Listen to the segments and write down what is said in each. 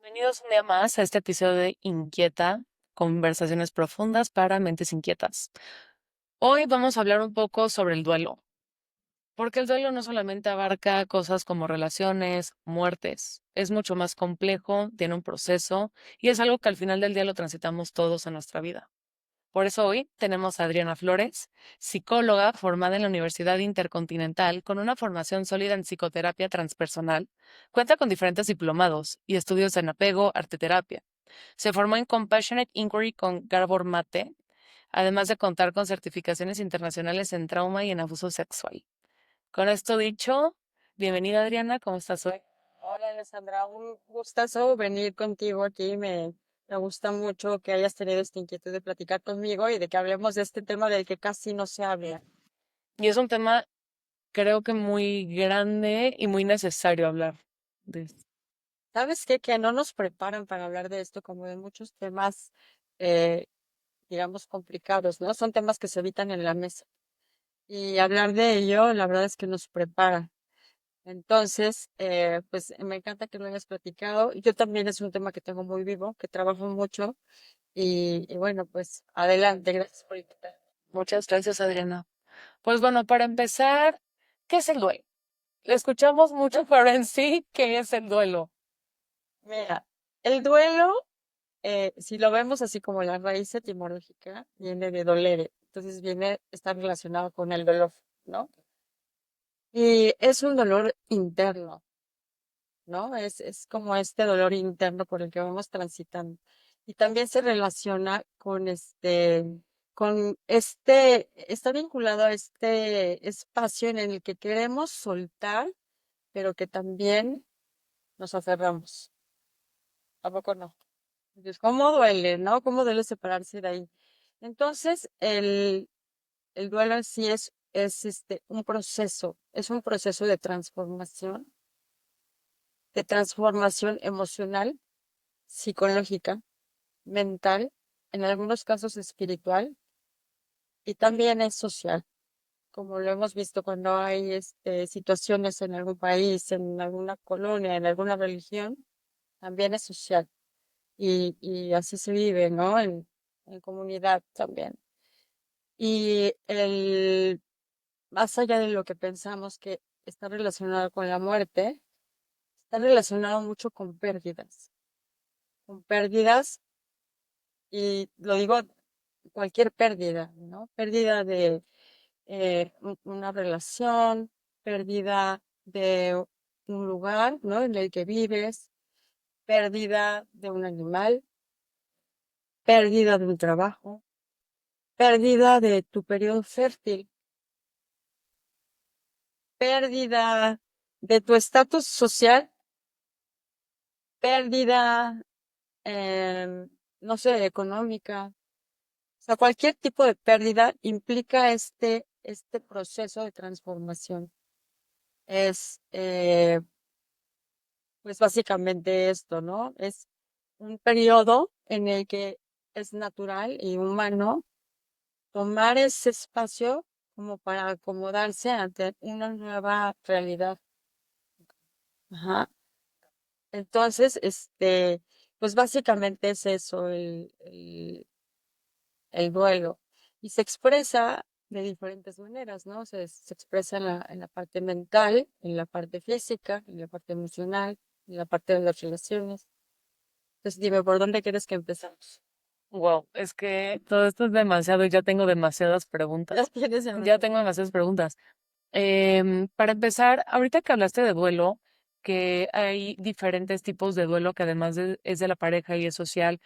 Bienvenidos un día más a este episodio de Inquieta, conversaciones profundas para mentes inquietas. Hoy vamos a hablar un poco sobre el duelo, porque el duelo no solamente abarca cosas como relaciones, muertes, es mucho más complejo, tiene un proceso y es algo que al final del día lo transitamos todos en nuestra vida. Por eso hoy tenemos a Adriana Flores, psicóloga formada en la Universidad Intercontinental con una formación sólida en psicoterapia transpersonal. Cuenta con diferentes diplomados y estudios en apego, arteterapia. Se formó en Compassionate Inquiry con Gabor Mate, además de contar con certificaciones internacionales en trauma y en abuso sexual. Con esto dicho, bienvenida Adriana, ¿cómo estás hoy? Hola Alessandra, un gustazo venir contigo aquí. Me gusta mucho que hayas tenido esta inquietud de platicar conmigo y de que hablemos de este tema del que casi no se habla. Y es un tema creo que muy grande y muy necesario hablar de esto. ¿Sabes qué? Que no nos preparan para hablar de esto como de muchos temas, eh, digamos, complicados, ¿no? Son temas que se evitan en la mesa. Y hablar de ello, la verdad es que nos prepara. Entonces, pues me encanta que lo hayas platicado. Yo también es un tema que tengo muy vivo, que trabajo mucho. Y bueno, pues adelante, gracias por invitar. Muchas gracias, Adriana. Pues bueno, para empezar, ¿qué es el duelo? Le escuchamos mucho, pero en sí, ¿qué es el duelo? Mira, el duelo, si lo vemos así como la raíz etimológica, viene de dolere, entonces está relacionado con el dolor, ¿no? Y es un dolor interno, ¿no? Es como este dolor interno por el que vamos transitando. Y también se relaciona está vinculado a este espacio en el que queremos soltar, pero que también nos aferramos. ¿A poco no? Dices, ¿cómo duele, no? ¿Cómo duele separarse de ahí? Entonces, el duelo en sí es es un proceso de transformación emocional, psicológica, mental, en algunos casos espiritual, y también es social, como lo hemos visto cuando hay situaciones en algún país, en alguna colonia, en alguna religión, también es social. Y así se vive, ¿no? En comunidad también. Y más allá de lo que pensamos que está relacionado con la muerte, está relacionado mucho con pérdidas, y lo digo, cualquier pérdida, ¿no? Pérdida de una relación, pérdida de un lugar, ¿no? En el que vives, pérdida de un animal, pérdida de un trabajo, pérdida de tu periodo fértil, pérdida de tu estatus social, pérdida, em, no sé, económica. O sea, cualquier tipo de pérdida implica este proceso de transformación. Es, pues básicamente esto, ¿no? Es un periodo en el que es natural y humano tomar ese espacio como para acomodarse ante una nueva realidad. Ajá. Entonces, pues básicamente es eso, el duelo. Y se expresa de diferentes maneras, ¿no? Se expresa en la parte mental, en la parte física, en la parte emocional, en la parte de las relaciones. Entonces, dime, ¿por dónde quieres que empezamos? Wow, es que todo esto es demasiado y ya tengo demasiadas ¿Ya preguntas. tienes Ya demasiado? tengo demasiadas preguntas. Para empezar, ahorita que hablaste de duelo, que hay diferentes tipos de duelo que es de la pareja y es social,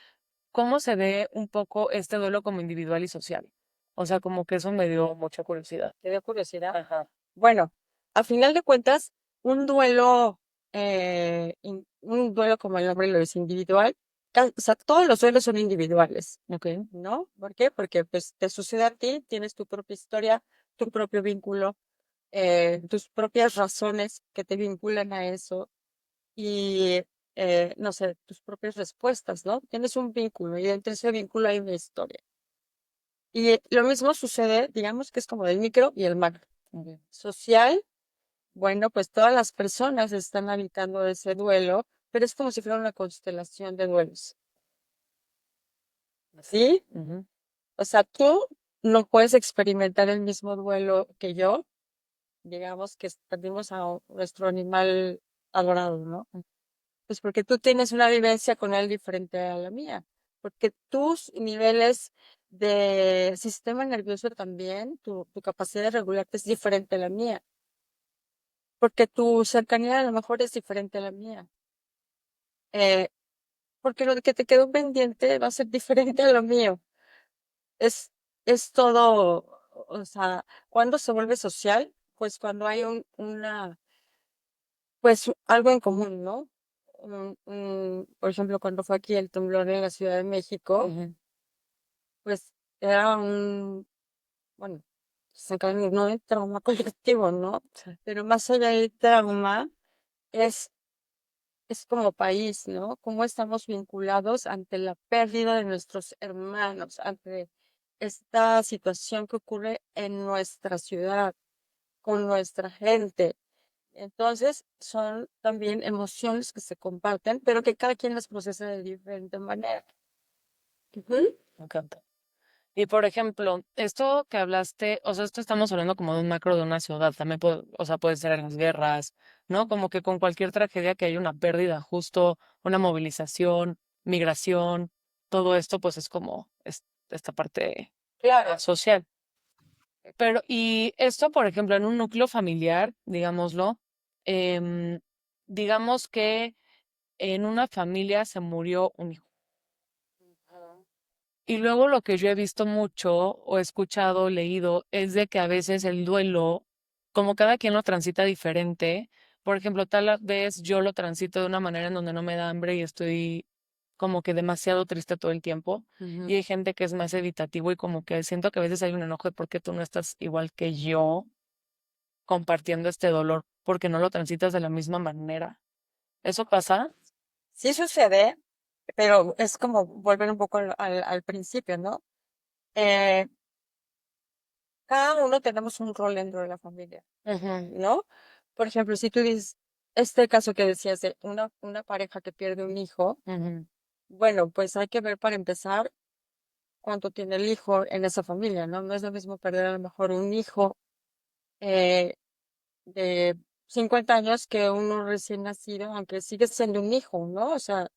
¿cómo se ve un poco este duelo como individual y social? O sea, como que eso me dio mucha curiosidad. ¿Te dio curiosidad? Ajá. Bueno, a final de cuentas, un duelo como el nombre lo es individual, o sea, todos los duelos son individuales, Ok. ¿no? ¿Por qué? Porque pues te sucede a ti, tienes tu propia historia, tu propio vínculo, tus propias razones que te vinculan a eso y, no sé, tus propias respuestas, ¿no? Tienes un vínculo y entre ese vínculo hay una historia. Y lo mismo sucede, digamos que es como del micro y el macro. Ok. Social, bueno, pues todas las personas están habitando ese duelo pero es como si fuera una constelación de duelos, ¿sí? Ujú, O sea, tú no puedes experimentar el mismo duelo que yo, digamos que perdimos a nuestro animal adorado, ¿no? Pues porque tú tienes una vivencia con él diferente a la mía, porque tus niveles de sistema nervioso también, tu capacidad de regularte es diferente a la mía, porque tu cercanía a lo mejor es diferente a la mía, eh, porque lo que te quedó pendiente va a ser diferente a lo mío. Es, es todo, o sea, ¿cuándo se vuelve social? Pues cuando hay pues algo en común, ¿no? Por ejemplo, cuando fue aquí el temblor en la Ciudad de México, ujú, pues era bueno, se no de trauma colectivo, ¿no? sí, Pero más allá del trauma, es, es como país, ¿no? Cómo estamos vinculados ante la pérdida de nuestros hermanos, ante esta situación que ocurre en nuestra ciudad, con nuestra gente. Entonces, son también emociones que se comparten, pero que cada quien las procesa de diferente manera. Ujú. me encanta. Y por ejemplo, esto que hablaste, o sea, esto estamos hablando como de un macro de una ciudad, también puede, o sea, puede ser en las guerras, ¿no? Como que con cualquier tragedia que haya una pérdida, justo una movilización, migración, todo esto, pues es como esta parte Claro. social. Pero, y esto, por ejemplo, en un núcleo familiar, digámoslo, em, digamos que en una familia se murió un hijo. Y luego lo que yo he visto mucho o escuchado, leído, es de que a veces el duelo, como cada quien lo transita diferente, por ejemplo, tal vez yo lo transito de una manera en donde no me da hambre y estoy como que demasiado triste todo el tiempo. Y Ujú. hay gente que es más evitativo y como que siento que a veces hay un enojo de por qué tú no estás igual que yo compartiendo este dolor, porque no lo transitas de la misma manera. ¿Eso pasa? Sí sucede, pero es como volver un poco al principio, ¿no? Eh, cada uno tenemos un rol dentro de la familia, Ujú, ¿no? Por ejemplo, si tú dices, este caso que decías de una pareja que pierde un hijo, ujú, bueno, pues hay que ver para empezar cuánto tiene el hijo en esa familia, ¿no? No es lo mismo perder a lo mejor un hijo eh, de 50 años que uno recién nacido, aunque sigue siendo un hijo, ¿no? O sea,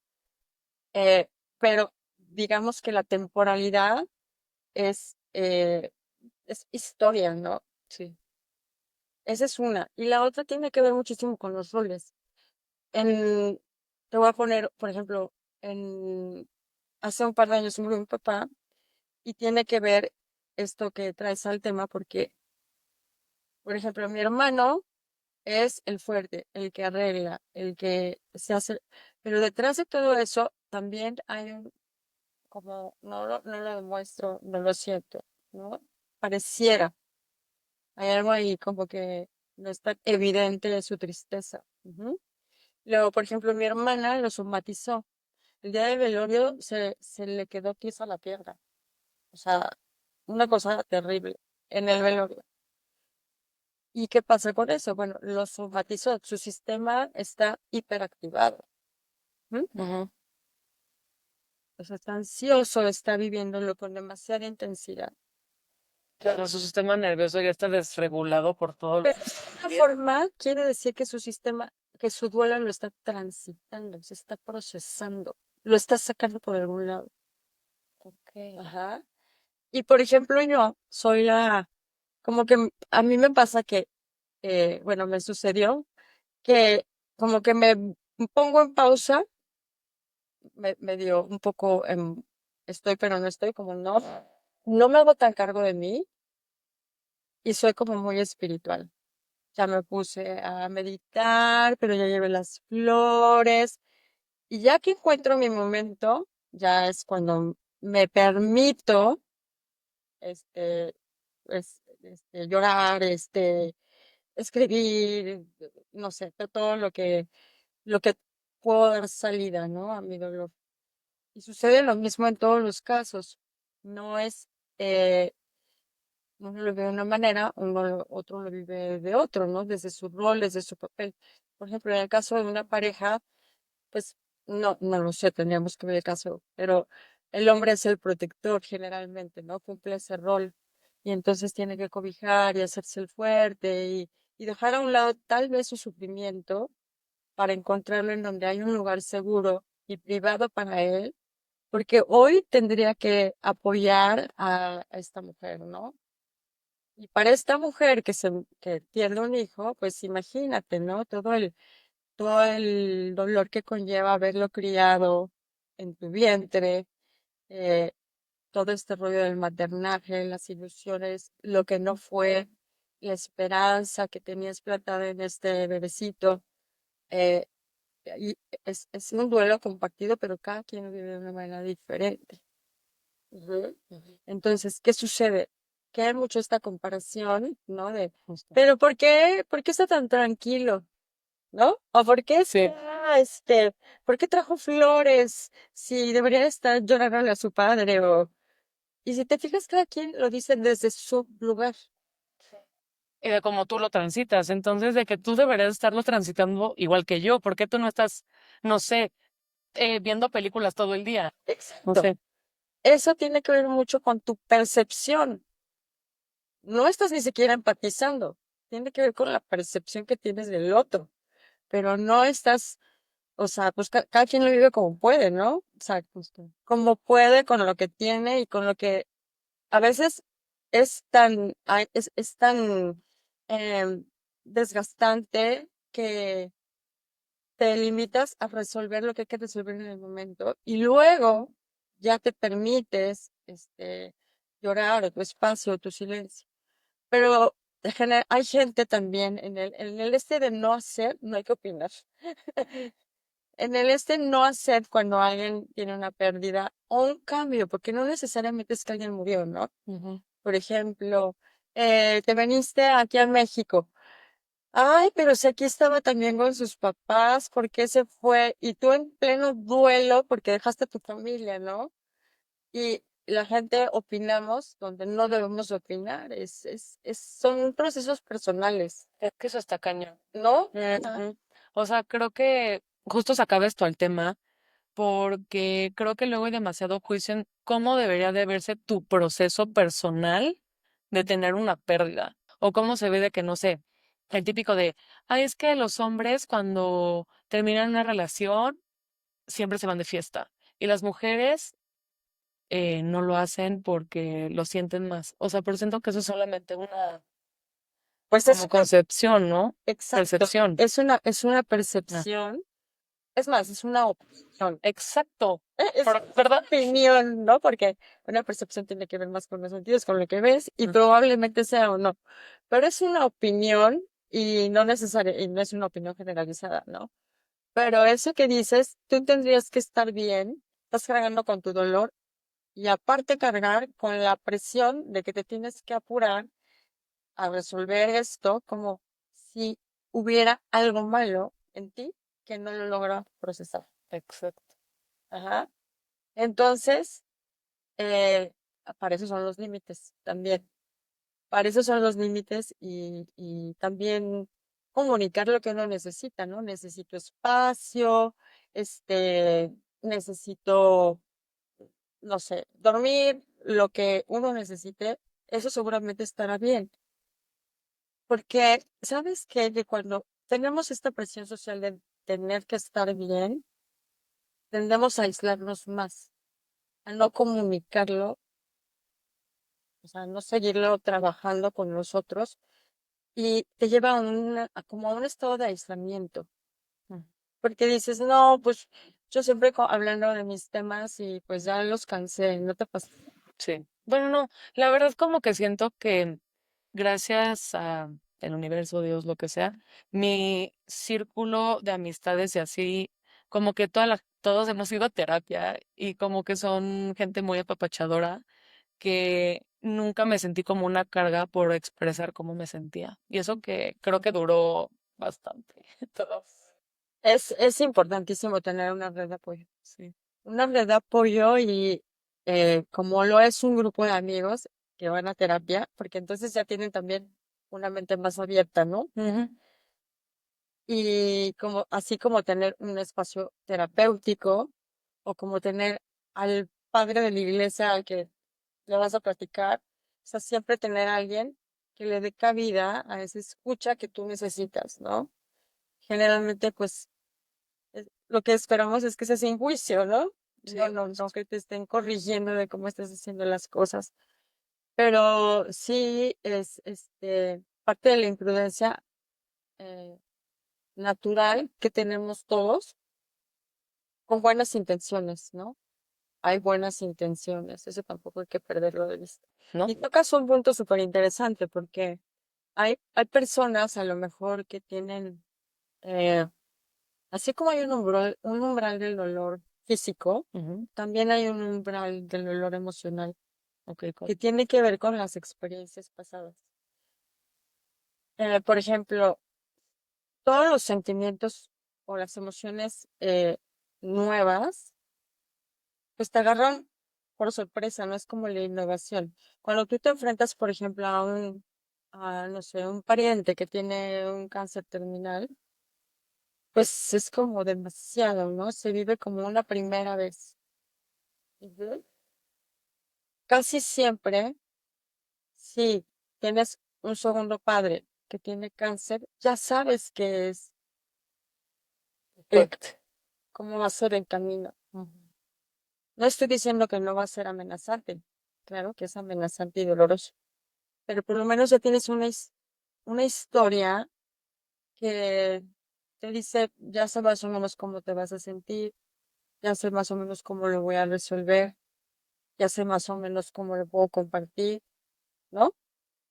eh, pero digamos que la temporalidad es historia, ¿no? sí. Esa es una. Y la otra tiene que ver muchísimo con los roles. En, te voy a poner, por ejemplo, hace un par de años murió mi papá y tiene que ver esto que traes al tema porque, por ejemplo, mi hermano es el fuerte, el que arregla, el que se hace, pero detrás de todo eso también hay como, no lo demuestro, no lo siento, ¿no? Pareciera, hay algo ahí como que no está evidente de su tristeza. Ujú. Luego, por ejemplo, mi hermana lo somatizó. El día del velorio se le quedó tiesa la pierna. O sea, una cosa terrible en el velorio. ¿Y qué pasa con eso? Bueno, lo somatizó. Su sistema está hiperactivado. ¿M? Ujú. O sea, está ansioso, está viviéndolo con demasiada intensidad. Claro, su sistema nervioso ya está desregulado por todo lo Pero que de está alguna viviendo. forma quiere decir que su sistema, que su duelo lo está transitando, se está procesando, lo está sacando por algún lado. Ok. Ajá. Y por ejemplo, yo soy como que a mí me pasa que, bueno, me sucedió que como que me pongo en pausa, me dio un poco, estoy pero no estoy, como no me hago tan cargo de mí y soy como muy espiritual. Ya me puse a meditar, pero ya llevé las flores y ya que encuentro mi momento, ya es cuando me permito, este, llorar, escribir, no sé, todo lo que puedo dar salida, ¿no? A mi dolor. Y sucede lo mismo en todos los casos. No es, eh, uno lo vive de una manera, otro lo vive de otro, ¿no? Desde su rol, desde su papel. Por ejemplo, en el caso de una pareja, Pues no lo sé, tendríamos que ver el caso, pero el hombre es el protector generalmente, ¿no? Cumple ese rol y entonces tiene que cobijar y hacerse el fuerte y dejar a un lado tal vez su sufrimiento para encontrarlo en donde hay un lugar seguro y privado para él, porque hoy tendría que apoyar a esta mujer, ¿no? Y para esta mujer que tiene un hijo, pues imagínate, ¿no? Todo el dolor que conlleva haberlo criado en tu vientre, eh, todo este rollo del maternaje, las ilusiones, lo que no fue, la esperanza que tenías plantada en este bebecito. eh, y es un duelo compartido, pero cada quien lo vive de una manera diferente. Ujú. Entonces, ¿qué sucede? Que hay mucho esta comparación, ¿no? Justo. Pero por qué está tan tranquilo? ¿No? ¿O por qué Sí. está, por qué trajo flores si debería estar llorando a su padre? Y si te fijas, cada quien lo dice desde su lugar. Y de cómo tú lo transitas. Entonces, de que tú deberías estarlo transitando igual que yo. ¿Por qué tú no estás, no sé, viendo películas todo el día? No Exacto. sé. Eso tiene que ver mucho con tu percepción. No estás ni siquiera empatizando. Tiene que ver con la percepción que tienes del otro. Pero no estás, o sea, pues cada quien lo vive como puede, ¿no? O sea, Justo. como puede con lo que tiene y con lo que a veces es tan em, desgastante que te limitas a resolver lo que hay que resolver en el momento y luego ya te permites llorar o tu espacio o tu silencio. Pero hay gente también en el de no hacer, no hay que opinar. En el no hacer cuando alguien tiene una pérdida o un cambio, porque no necesariamente es que alguien murió, ¿no? Ujú. Por ejemplo, te veniste aquí a México. Ay, pero si aquí estaba también con sus papás, ¿por qué se fue? Y tú en pleno duelo porque dejaste a tu familia, ¿no? Y la gente opinamos donde no debemos opinar. Son procesos personales, Es que eso está cañón. ¿no? Ajá. Ujú. O sea, creo que justo sacaba esto al tema porque creo que luego hay demasiado juicio en cómo debería de verse tu proceso personal de tener una pérdida. O cómo se ve de que, no sé, el típico de, ay, es que los hombres cuando terminan una relación siempre se van de fiesta. Y las mujeres no lo hacen porque lo sienten más. O sea, pero siento que eso es solamente una Pues como concepción, ¿no? exacto, Percepción. es una Ah, percepción, es más, es una opinión. exacto. Es una ¿Verdad? opinión, ¿no? Porque una percepción tiene que ver más con los sentidos, con lo que ves, y Mm. probablemente sea o no. Pero es una opinión y y no es una opinión generalizada, ¿no? Pero eso que dices, tú tendrías que estar bien, estás cargando con tu dolor y aparte cargar con la presión de que te tienes que apurar a resolver esto como si hubiera algo malo en ti que no lo logra procesar. Exacto. Ajá. Entonces, eh, para eso son los límites también. Para eso son los límites y también comunicar lo que uno necesita, ¿no? Necesito espacio, necesito, no sé, dormir, lo que uno necesite, eso seguramente estará bien. Porque, ¿sabes qué? Que cuando tenemos esta presión social de tener que estar bien, tendemos a aislarnos más, a no comunicarlo, o sea, no seguirlo trabajando con nosotros y te lleva como a un estado de aislamiento. Mm. Porque dices, no, pues yo siempre hablando de mis temas y pues ya los cansé, ¿no te pasa? Sí. Bueno, no, la verdad como que siento que gracias a el universo, Dios, lo que sea, mi círculo de amistades y así, como que todos hemos ido a terapia y como que son gente muy apapachadora que nunca me sentí como una carga por expresar cómo me sentía. Y eso que creo que duró bastante. Todo. Es importantísimo tener una red de apoyo. Sí. Una red de apoyo y como lo es un grupo de amigos que van a terapia, porque entonces ya tienen también una mente más abierta, ¿no? Ujú. y como, así como tener un espacio terapéutico o como tener al padre de la iglesia al que le vas a platicar, o sea, siempre tener a alguien que le dé cabida a esa escucha que tú necesitas, ¿no? Generalmente, pues, lo que esperamos es que sea sin juicio, ¿no? Sí, No que te estén corrigiendo de cómo estás haciendo las cosas. Pero sí es parte de la imprudencia eh, natural que tenemos todos con buenas intenciones, ¿no? Hay buenas intenciones, eso tampoco hay que perderlo de vista. ¿no? Y tocas un punto súper interesante porque hay personas a lo mejor que tienen, eh, así como hay un umbral del dolor físico, Ujú. también hay un umbral del dolor emocional Ok, que tiene que ver con las experiencias pasadas. Por ejemplo, todos los sentimientos o las emociones nuevas, pues te agarran por sorpresa, no es como la innovación. Cuando tú te enfrentas, por ejemplo, no sé, un pariente que tiene un cáncer terminal, pues es como demasiado, ¿no? Se vive como una primera vez. Ujú. Casi siempre, si tienes un segundo padre que tiene cáncer, ya sabes que es, perfecto. cómo va a ser el camino. Ujú. No estoy diciendo que no va a ser amenazante. Claro que es amenazante y doloroso, pero por lo menos ya tienes una historia que te dice, ya sé más o menos cómo te vas a sentir, ya sé más o menos cómo lo voy a resolver, ya sé más o menos cómo lo puedo compartir, ¿no?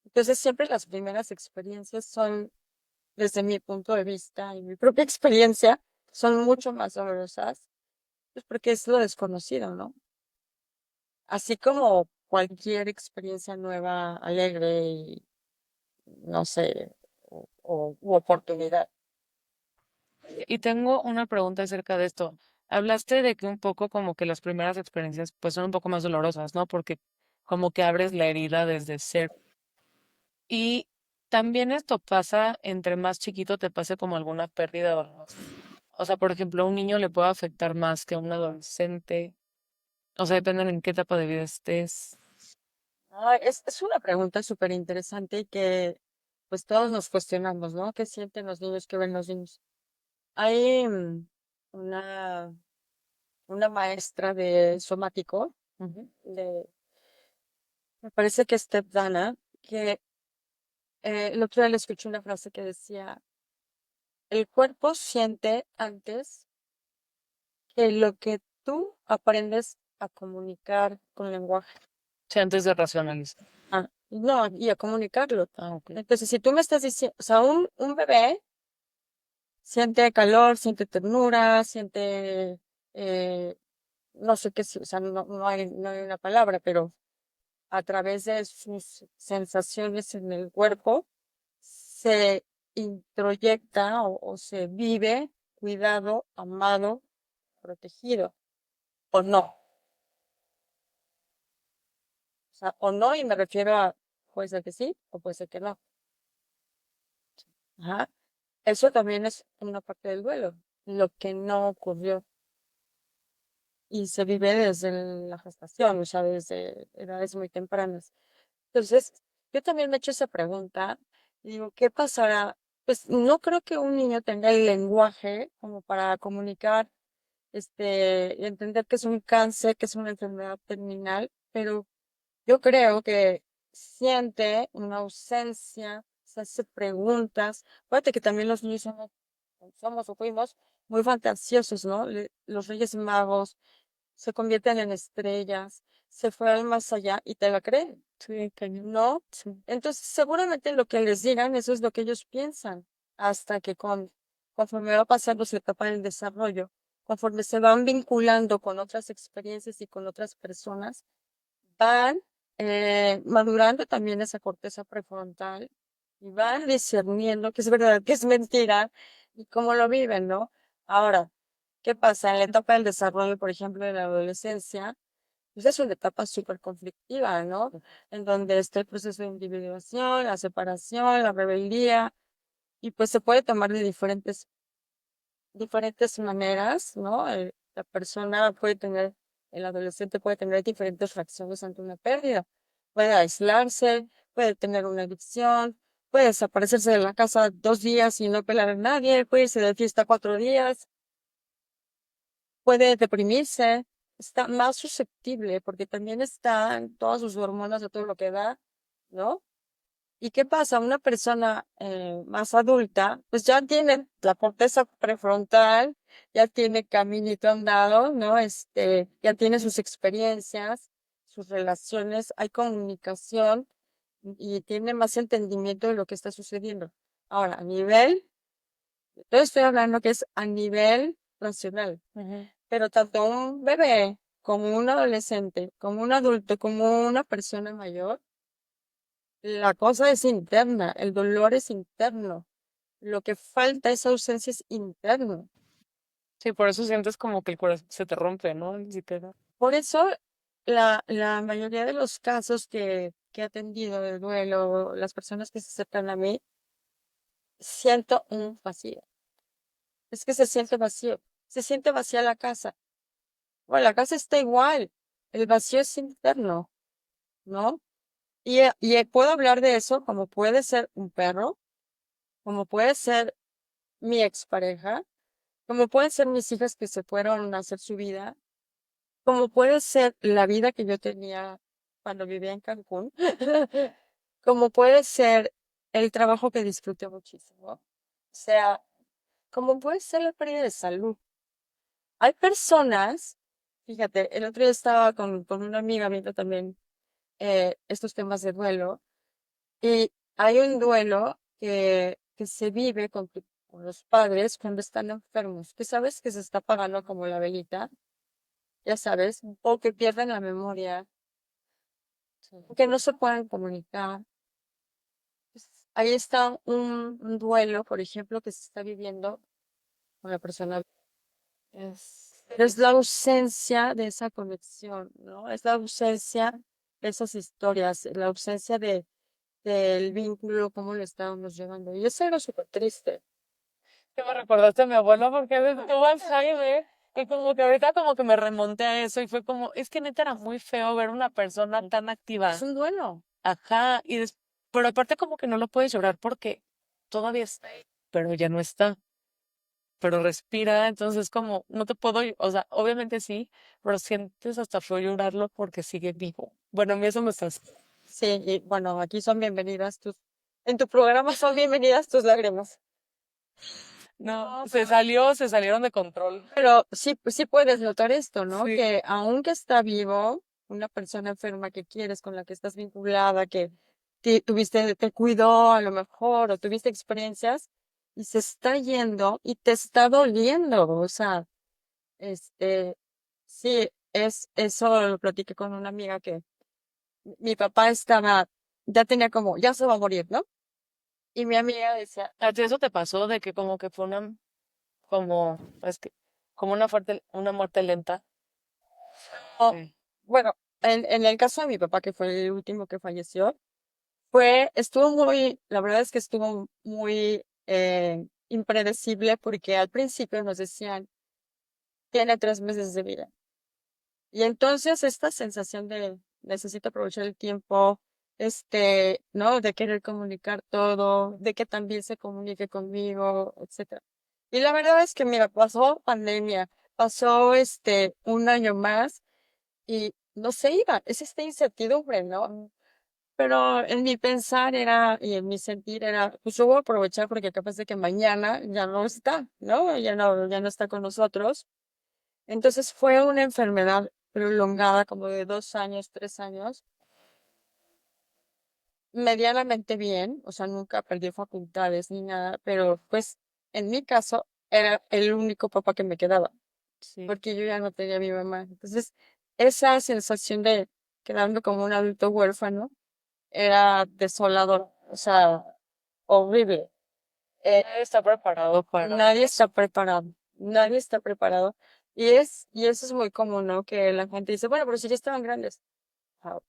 Entonces siempre las primeras experiencias son, desde mi punto de vista y mi propia experiencia, son mucho más dolorosas, pues porque es lo desconocido, ¿no? Así como cualquier experiencia nueva, alegre y, no sé, u oportunidad. Y tengo una pregunta acerca de esto. Hablaste de que un poco como que las primeras experiencias pues son un poco más dolorosas, ¿no? Porque como que abres la herida desde cero. Y también esto pasa entre más chiquito te pase como alguna pérdida dolorosa. O sea, por ejemplo, a un niño le puede afectar más que a un adolescente. O sea, depende en qué etapa de vida estés. Es una pregunta súper interesante y que pues todos nos cuestionamos, ¿no? ¿Qué sienten los niños? ¿Qué ven los niños? Hay una, una maestra de somático, Ujú. me parece que es Steph Dana, que el otro día le escuché una frase que decía, el cuerpo siente antes que lo que tú aprendes a comunicar con lenguaje. Sí, antes de racionalizar. No, y a comunicarlo. Ah, ok. Entonces, si tú me estás diciendo, o sea, un bebé siente calor, siente ternura, siente, eh, no sé qué, o sea, no hay una palabra, pero a través de sus sensaciones en el cuerpo se introyecta o se vive cuidado, amado, protegido, o no. O sea, o no, y me refiero a, puede ser que sí, o puede ser que no. Ajá. Eso también es una parte del duelo, lo que no ocurrió. Y se vive desde la gestación, o sea, desde edades muy tempranas. Entonces, yo también me he hecho esa pregunta y digo, ¿qué pasará? Pues no creo que un niño tenga el lenguaje como para comunicar, y entender que es un cáncer, que es una enfermedad terminal, pero yo creo que siente una ausencia, se hace preguntas. Fíjate que también los niños somos o fuimos muy fantasiosos, ¿no? Los Reyes Magos se convierten en estrellas, se fue al más allá y te la creen, Sí, cañón. ¿no? Sí. Entonces, seguramente lo que les digan, eso es lo que ellos piensan, hasta que conforme va pasando su etapa del desarrollo, conforme se van vinculando con otras experiencias y con otras personas, van madurando también esa corteza prefrontal y van discerniendo qué es verdad, qué es mentira y cómo lo viven, ¿no? Ahora, ¿qué pasa? En la etapa del desarrollo, por ejemplo, de la adolescencia, pues es una etapa súper conflictiva, ¿no? En donde está el proceso de individuación, la separación, la rebeldía, y pues se puede tomar de diferentes maneras, ¿no? La persona puede tener, el adolescente puede tener diferentes reacciones ante una pérdida. Puede aislarse, puede tener una adicción, puede desaparecerse de la casa 2 días y no pelar a nadie, puede irse de fiesta 4 días, puede deprimirse, está más susceptible porque también está en todas sus hormonas de todo lo que da, ¿no? ¿Y qué pasa? Una persona más adulta, pues ya tiene la corteza prefrontal, ya tiene caminito andado, ¿no? Ya tiene sus experiencias, sus relaciones, hay comunicación y tiene más entendimiento de lo que está sucediendo. Ahora, yo estoy hablando que es a nivel racional, Ujú. pero tanto un bebé como un adolescente, como un adulto, como una persona mayor, la cosa es interna, el dolor es interno. Lo que falta, esa ausencia es interno. Sí, por eso sientes como que el corazón se te rompe, ¿no? Ni siquiera. Por eso, la mayoría de los casos que he atendido de duelo, las personas que se acercan a mí, siento un vacío. Es que se siente vacío. Se siente vacía la casa. Bueno, la casa está igual. El vacío es interno, ¿no? Y puedo hablar de eso como puede ser un perro, como puede ser mi expareja, como pueden ser mis hijas que se fueron a hacer su vida, como puede ser la vida que yo tenía cuando vivía en Cancún, como puede ser el trabajo que disfruté muchísimo. O sea, como puede ser la pérdida de salud. Hay personas, fíjate, el otro día estaba con una amiga viendo también estos temas de duelo, y hay un duelo que se vive con los padres cuando están enfermos, que sabes que se está apagando como la velita, ya sabes, o que pierden la memoria, Sí. o que no se pueden comunicar. Pues, ahí está un duelo, por ejemplo, que se está viviendo con la persona. Pero es la ausencia de esa conexión, ¿no? Es la ausencia de esas historias, la ausencia del vínculo, cómo lo estábamos llevando. Y eso era súper triste. Que me recordaste a mi abuelo porque tuvo Alzheimer y como que ahorita como que me remonté a eso y fue como, es que neta era muy feo ver una persona tan Es activa. un duelo. Ajá, pero aparte como que no lo puedes llorar porque todavía está ahí, pero ya no está, pero respira, entonces como no te puedo, o sea, obviamente sí, pero sientes hasta feo llorarlo porque sigue vivo. Bueno, a mí eso me está. Sí, y bueno, aquí son bienvenidas en tu programa son bienvenidas tus lágrimas. No, No, se salieron de control. pero sí, pues sí puedes notar esto, ¿no? Sí. Que aunque está vivo, una persona enferma que quieres, con la que estás vinculada, que te cuidó a lo mejor, o tuviste experiencias, y se está yendo y te está doliendo. O sea, este, sí, eso lo platiqué con una amiga que mi papá ya tenía como, ya se va a morir, ¿no? Y mi amiga decía, ¿A ti eso te pasó de que como que fue como, es que, como una muerte lenta? oh, Sí. bueno, en el caso de mi papá, que fue el último que falleció, la verdad es que estuvo muy impredecible porque al principio nos decían, tiene 3 meses de vida. Y entonces esta sensación de necesito aprovechar el tiempo, ¿no? De querer comunicar todo, de que también se comunique conmigo, etcétera. Y la verdad es que, mira, pasó pandemia, pasó un año más y no se iba, es esta incertidumbre, ¿no? Pero en mi pensar y en mi sentir era, pues yo voy a aprovechar porque capaz de que mañana ya no está, ¿no? Ya no está con nosotros. Entonces fue una enfermedad prolongada como de 2 años, 3 años, medianamente bien, o sea, nunca perdió facultades ni nada, pero pues en mi caso era el único papá que me quedaba, Sí. porque yo ya no tenía a mi mamá. Entonces, esa sensación de quedarme como un adulto huérfano era desolador, o sea, horrible. Nadie está preparado para. Nadie está preparado, nadie está preparado. Y eso es muy común, ¿no? Que la gente dice, bueno, pero si ya estaban grandes.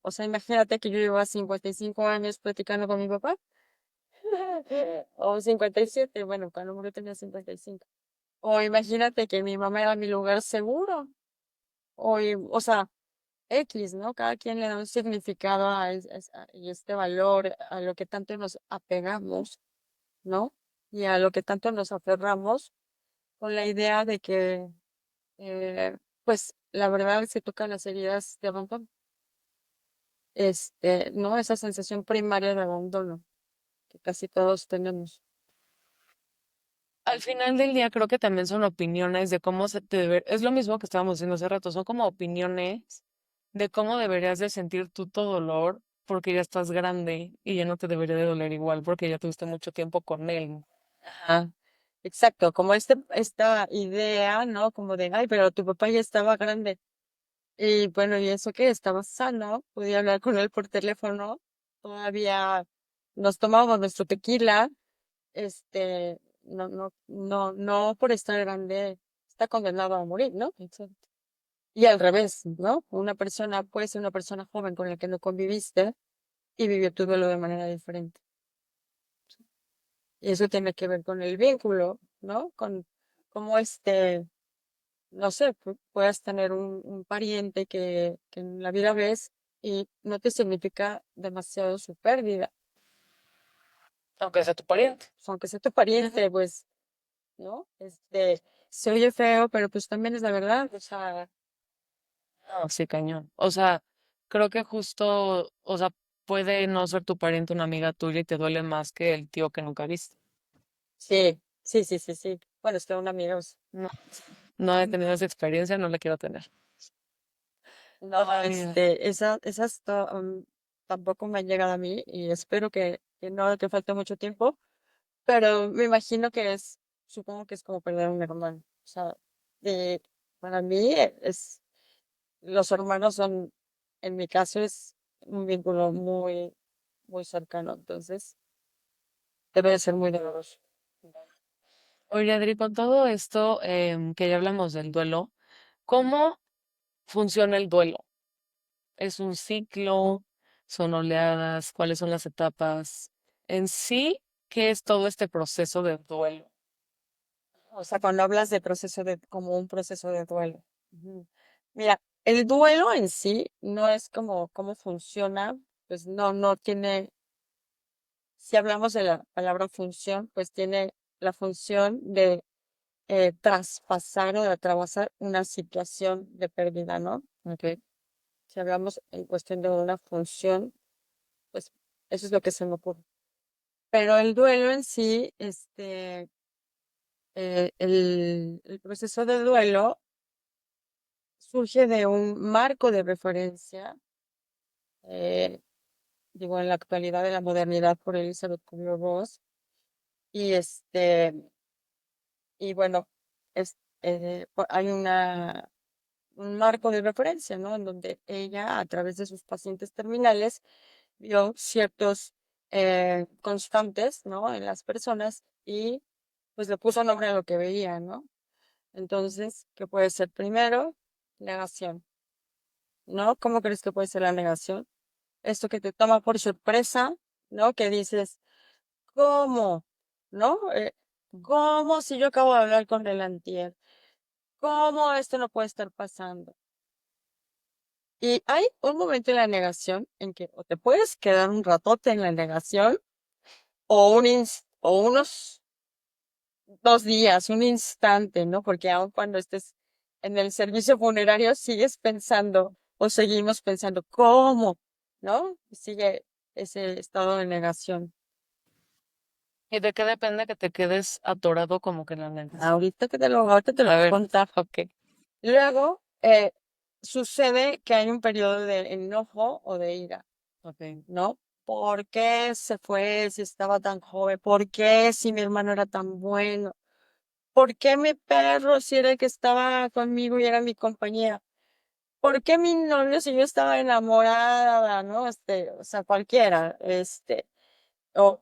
O sea, imagínate que yo llevo 55 años platicando con mi papá. O 57, bueno, cuando murió tenía 55. O imagínate que mi mamá era mi lugar seguro. O sea, X, ¿no? Cada quien le da un significado y este valor a lo que tanto nos apegamos, ¿no? Y a lo que tanto nos aferramos con la idea de que, pues, la verdad, si tocan las heridas de abandono, ¿no? Esa sensación primaria de abandono que casi todos tenemos. Al final del día creo que también son opiniones de cómo se te debe, es lo mismo que estábamos diciendo hace rato, son como opiniones de cómo deberías de sentir tú tu dolor porque ya estás grande y ya no te debería de doler igual porque ya tuviste mucho tiempo con él. Ajá. Exacto, como esta idea, ¿no? Como de, ay, pero tu papá ya estaba grande. Y bueno, y eso que estaba sano, podía hablar con él por teléfono, todavía nos tomábamos nuestro tequila, no por estar grande está condenado a morir, ¿no? Exacto. Y al revés, ¿no? Una persona puede ser una persona joven con la que no conviviste y vivió tu duelo de manera diferente. Y eso tiene que ver con el vínculo, ¿no? Con cómo no sé, puedas tener un pariente que en la vida ves y no te significa demasiado su pérdida. Aunque sea tu pariente. Aunque sea tu pariente, pues, ¿no? Se oye feo, pero pues también es la verdad. O sea, No, sí, cañón. O sea, creo que justo, o sea, puede no ser tu pariente una amiga tuya y te duele más que el tío que nunca viste. sí, sí, sí, sí, sí. Bueno, es que una amiga, No, no he tenido esa experiencia, no la quiero tener. no, Ay, tampoco me han llegado a mí y espero que no, que falte mucho tiempo, pero me imagino supongo que es como perder un hermano. O sea, de, para mí los hermanos son, en mi caso, es un vínculo muy, muy cercano, entonces debe de ser muy doloroso. oye, Adri, con todo esto que ya hablamos del duelo, ¿cómo funciona el duelo? ¿Es un ciclo? ¿Son oleadas? ¿Cuáles son las etapas? En sí, ¿qué es todo este proceso de duelo? O sea, cuando hablas de como un proceso de duelo. Ujú. Mira, el duelo en sí no es como cómo funciona, pues no tiene, si hablamos de la palabra función, pues tiene la función de traspasar o de atravesar una situación de pérdida, ¿no? Okay. Si hablamos en cuestión de una función, pues eso es lo que se me ocurre. Pero el duelo en sí, el proceso de duelo surge de un marco de referencia, eh, digo, en la actualidad de la modernidad por Elizabeth Kubler-Ross, y y bueno, hay un marco de referencia, ¿no? En donde ella, a través de sus pacientes terminales, vio ciertos constantes, ¿no? En las personas y pues le puso nombre a lo que veía, ¿no? Entonces, ¿qué puede ser primero? Negación, ¿no? ¿Cómo crees que puede ser la negación? Esto que te toma por sorpresa, ¿no? Que dices, ¿cómo? ¿No? ¿Cómo si yo acabo de hablar con el antier? ¿Cómo esto no puede estar pasando? Y hay un momento en la negación en que o te puedes quedar un ratote en la negación o unos 2 días, un instante, ¿no? Porque aun cuando estés en el servicio funerario sigues pensando o seguimos pensando, ¿cómo? ¿No? Y sigue ese estado de negación. ¿Y de qué depende que te quedes atorado como que en la negación? Ahorita te lo A voy a ver, contar. ok, Luego, sucede que hay un periodo de enojo o de ira, ok. ¿no? ¿Por qué se fue si estaba tan joven? ¿Por qué si mi hermano era tan bueno? ¿Por qué mi perro si era el que estaba conmigo y era mi compañía? ¿Por qué mi novio si yo estaba enamorada, ¿no? O sea, cualquiera, o,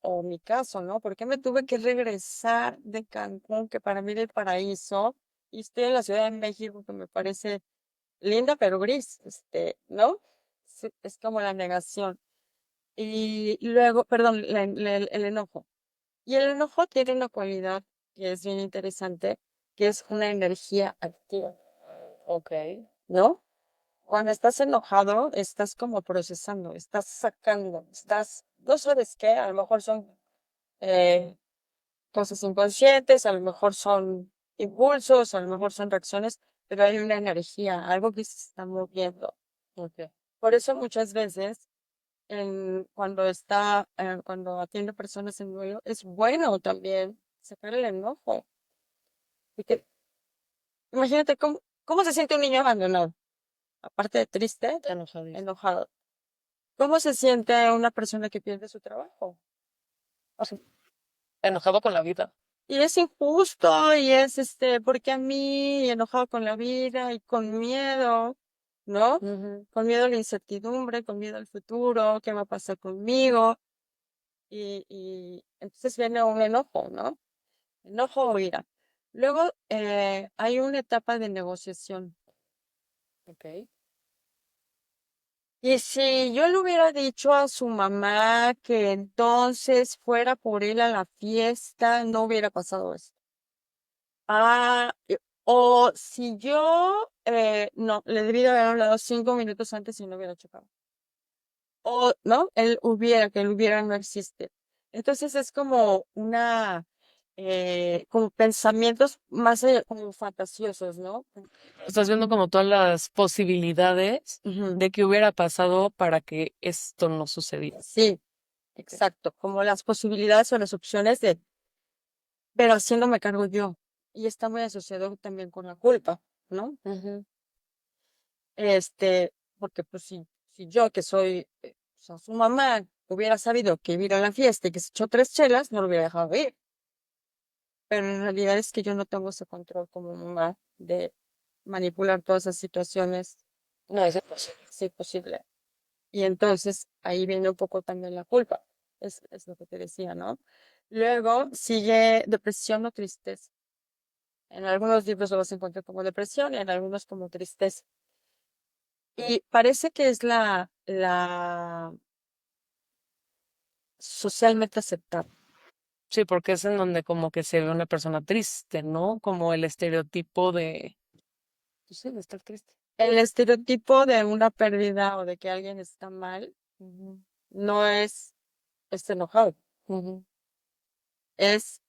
o mi caso, ¿no? ¿Por qué me tuve que regresar de Cancún, que para mí era el paraíso, y estoy en la Ciudad de México, que me parece linda pero gris, ¿no? Es como la negación. Y luego, perdón, el enojo. Y el enojo tiene una cualidad que es bien interesante, que es una energía activa, Ok. ¿no? Cuando estás enojado, estás como procesando, estás sacando, no sabes qué, a lo mejor son eh, cosas inconscientes, a lo mejor son impulsos, a lo mejor son reacciones, pero hay una energía, algo que se está moviendo. Ok. Por eso muchas veces cuando atiende personas en duelo, es bueno también sacar el enojo. Porque imagínate cómo se siente un niño abandonado, aparte de triste, Enojadísimo. enojado. ¿Cómo se siente una persona que pierde su trabajo? O sea, Enojado con la vida. y es injusto, y es ¿por qué a mí? Y enojado con la vida y con miedo, ¿no? Ujú. Con miedo a la incertidumbre, con miedo al futuro, ¿qué va a pasar conmigo? Y entonces viene un enojo, ¿no? Enojo o ira. Luego hay una etapa de negociación. Ok. Y si yo le hubiera dicho a su mamá que entonces fuera por él a la fiesta, no hubiera pasado eso. O si yo, no, le debí de haber hablado 5 minutos antes y no hubiera chocado. O, ¿no? Que él hubiera no existe. Entonces es como como pensamientos más allá, como fantasiosos, ¿no? Estás viendo como todas las posibilidades Ujú. de que hubiera pasado para que esto no sucediera. Sí, Ok. exacto, como las posibilidades o las opciones pero haciéndome cargo yo. Y está muy asociado también con la culpa, ¿no? Ujú. Porque pues si yo que soy, o sea, su mamá, hubiera sabido que iba a ir a la fiesta y que se echó 3 chelas, no lo hubiera dejado ir. Pero en realidad es que yo no tengo ese control como mamá de manipular todas esas situaciones, No, es imposible. si es posible. Y entonces ahí viene un poco también la culpa. Es lo que te decía, ¿no? Luego sigue depresión o tristeza. En algunos libros lo vas a encontrar como depresión y en algunos como tristeza. Y parece que es la socialmente aceptada. Sí, porque es en donde como que se ve una persona triste, ¿no? Como el estereotipo de, pues sí, de estar triste. El estereotipo de una pérdida o de que alguien está mal Ujú. no está enojado, Ujú. es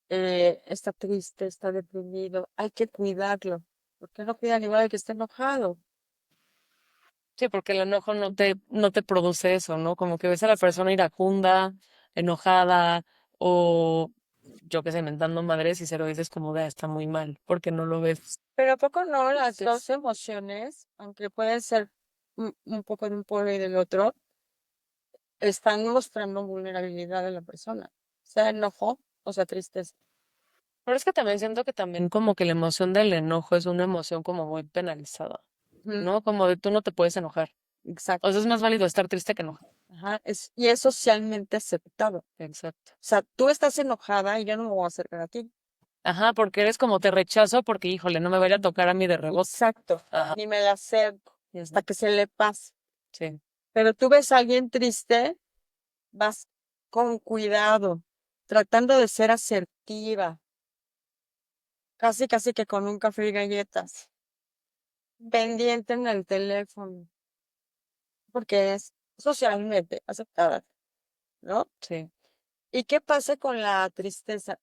está triste, está deprimido, hay que cuidarlo. ¿Por qué no cuidan igual al que está enojado? Sí, porque el enojo no te produce eso, ¿no? Como que ves a la persona iracunda, enojada, o yo qué sé, mentando madres y se lo dices como de, "Ah, está muy mal, porque no lo ves. Pero ¿a poco no las Entonces, dos emociones, aunque pueden ser un poco de un polo y del otro, están mostrando vulnerabilidad de la persona? Sea enojo o sea tristeza. pero es que también siento que también como que la emoción del enojo es una emoción como muy penalizada, Ujú. ¿no? Como de tú no te puedes enojar. O Exacto. sea, es más válido estar triste que enojar. Ajá. Y es socialmente aceptado. O Exacto. sea, tú estás enojada y yo no me voy a acercar a ti. Ajá, porque eres como te rechazo porque, híjole, no me vaya a tocar a mí de rebote. Exacto. Ajá. Ni me la acerco hasta Ujú. que se le pase. Sí. Pero tú ves a alguien triste, vas con cuidado, tratando de ser asertiva, casi casi que con un café y galletas, pendiente en el teléfono, porque es socialmente aceptada, ¿no? Sí. ¿Y qué pasa con la tristeza?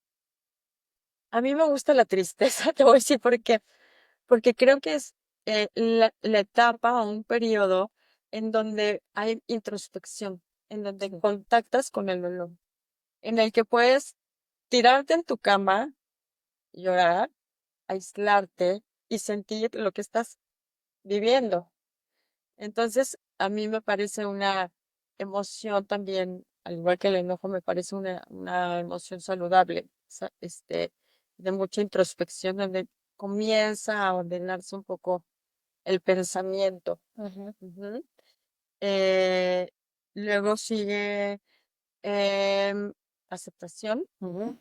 A mí me gusta la tristeza, te voy a decir por qué. Porque creo que es la etapa o un periodo en donde hay introspección, en donde Sí. contactas con el dolor, en el que puedes tirarte en tu cama, llorar, aislarte y sentir lo que estás viviendo. Entonces, a mí me parece una emoción también, al igual que el enojo, me parece una emoción saludable, de mucha introspección, donde comienza a ordenarse un poco el pensamiento. Ujú. Ujú. Eh, Luego sigue em, aceptación, Ujú.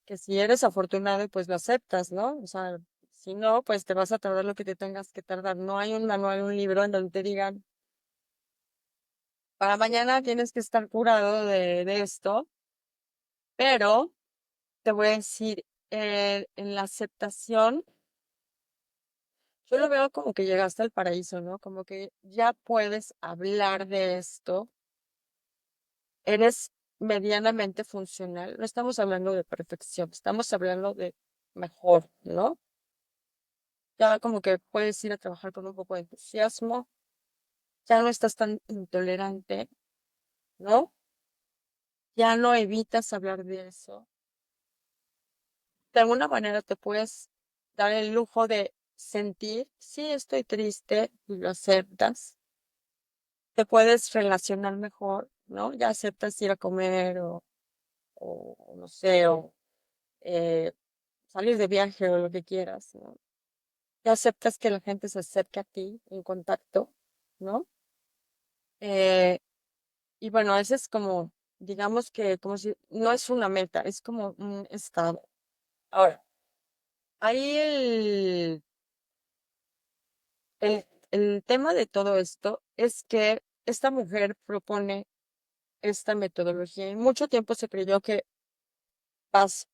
que si eres afortunado, pues lo aceptas, ¿no? O sea, si no, pues te vas a tardar lo que te tengas que tardar. No hay un manual, un libro en donde te digan, para mañana tienes que estar curado de esto, pero te voy a decir, en la aceptación, yo lo veo como que llegaste al paraíso, ¿no? Como que ya puedes hablar de esto, eres medianamente funcional, no estamos hablando de perfección, estamos hablando de mejor, ¿no? Ya como que puedes ir a trabajar con un poco de entusiasmo, ya no estás tan intolerante, ¿no? Ya no evitas hablar de eso. De alguna manera te puedes dar el lujo de sentir, sí, estoy triste, y lo aceptas. Te puedes relacionar mejor, ¿no? Ya aceptas ir a comer o no sé, o eh, salir de viaje o lo que quieras, ¿no? Ya aceptas que la gente se acerque a ti en contacto, ¿no? Eh, y bueno, ese es como, digamos que como si, no es una meta, es como un estado. Ahora, ahí el tema de todo esto es que esta mujer propone esta metodología y mucho tiempo se creyó que vas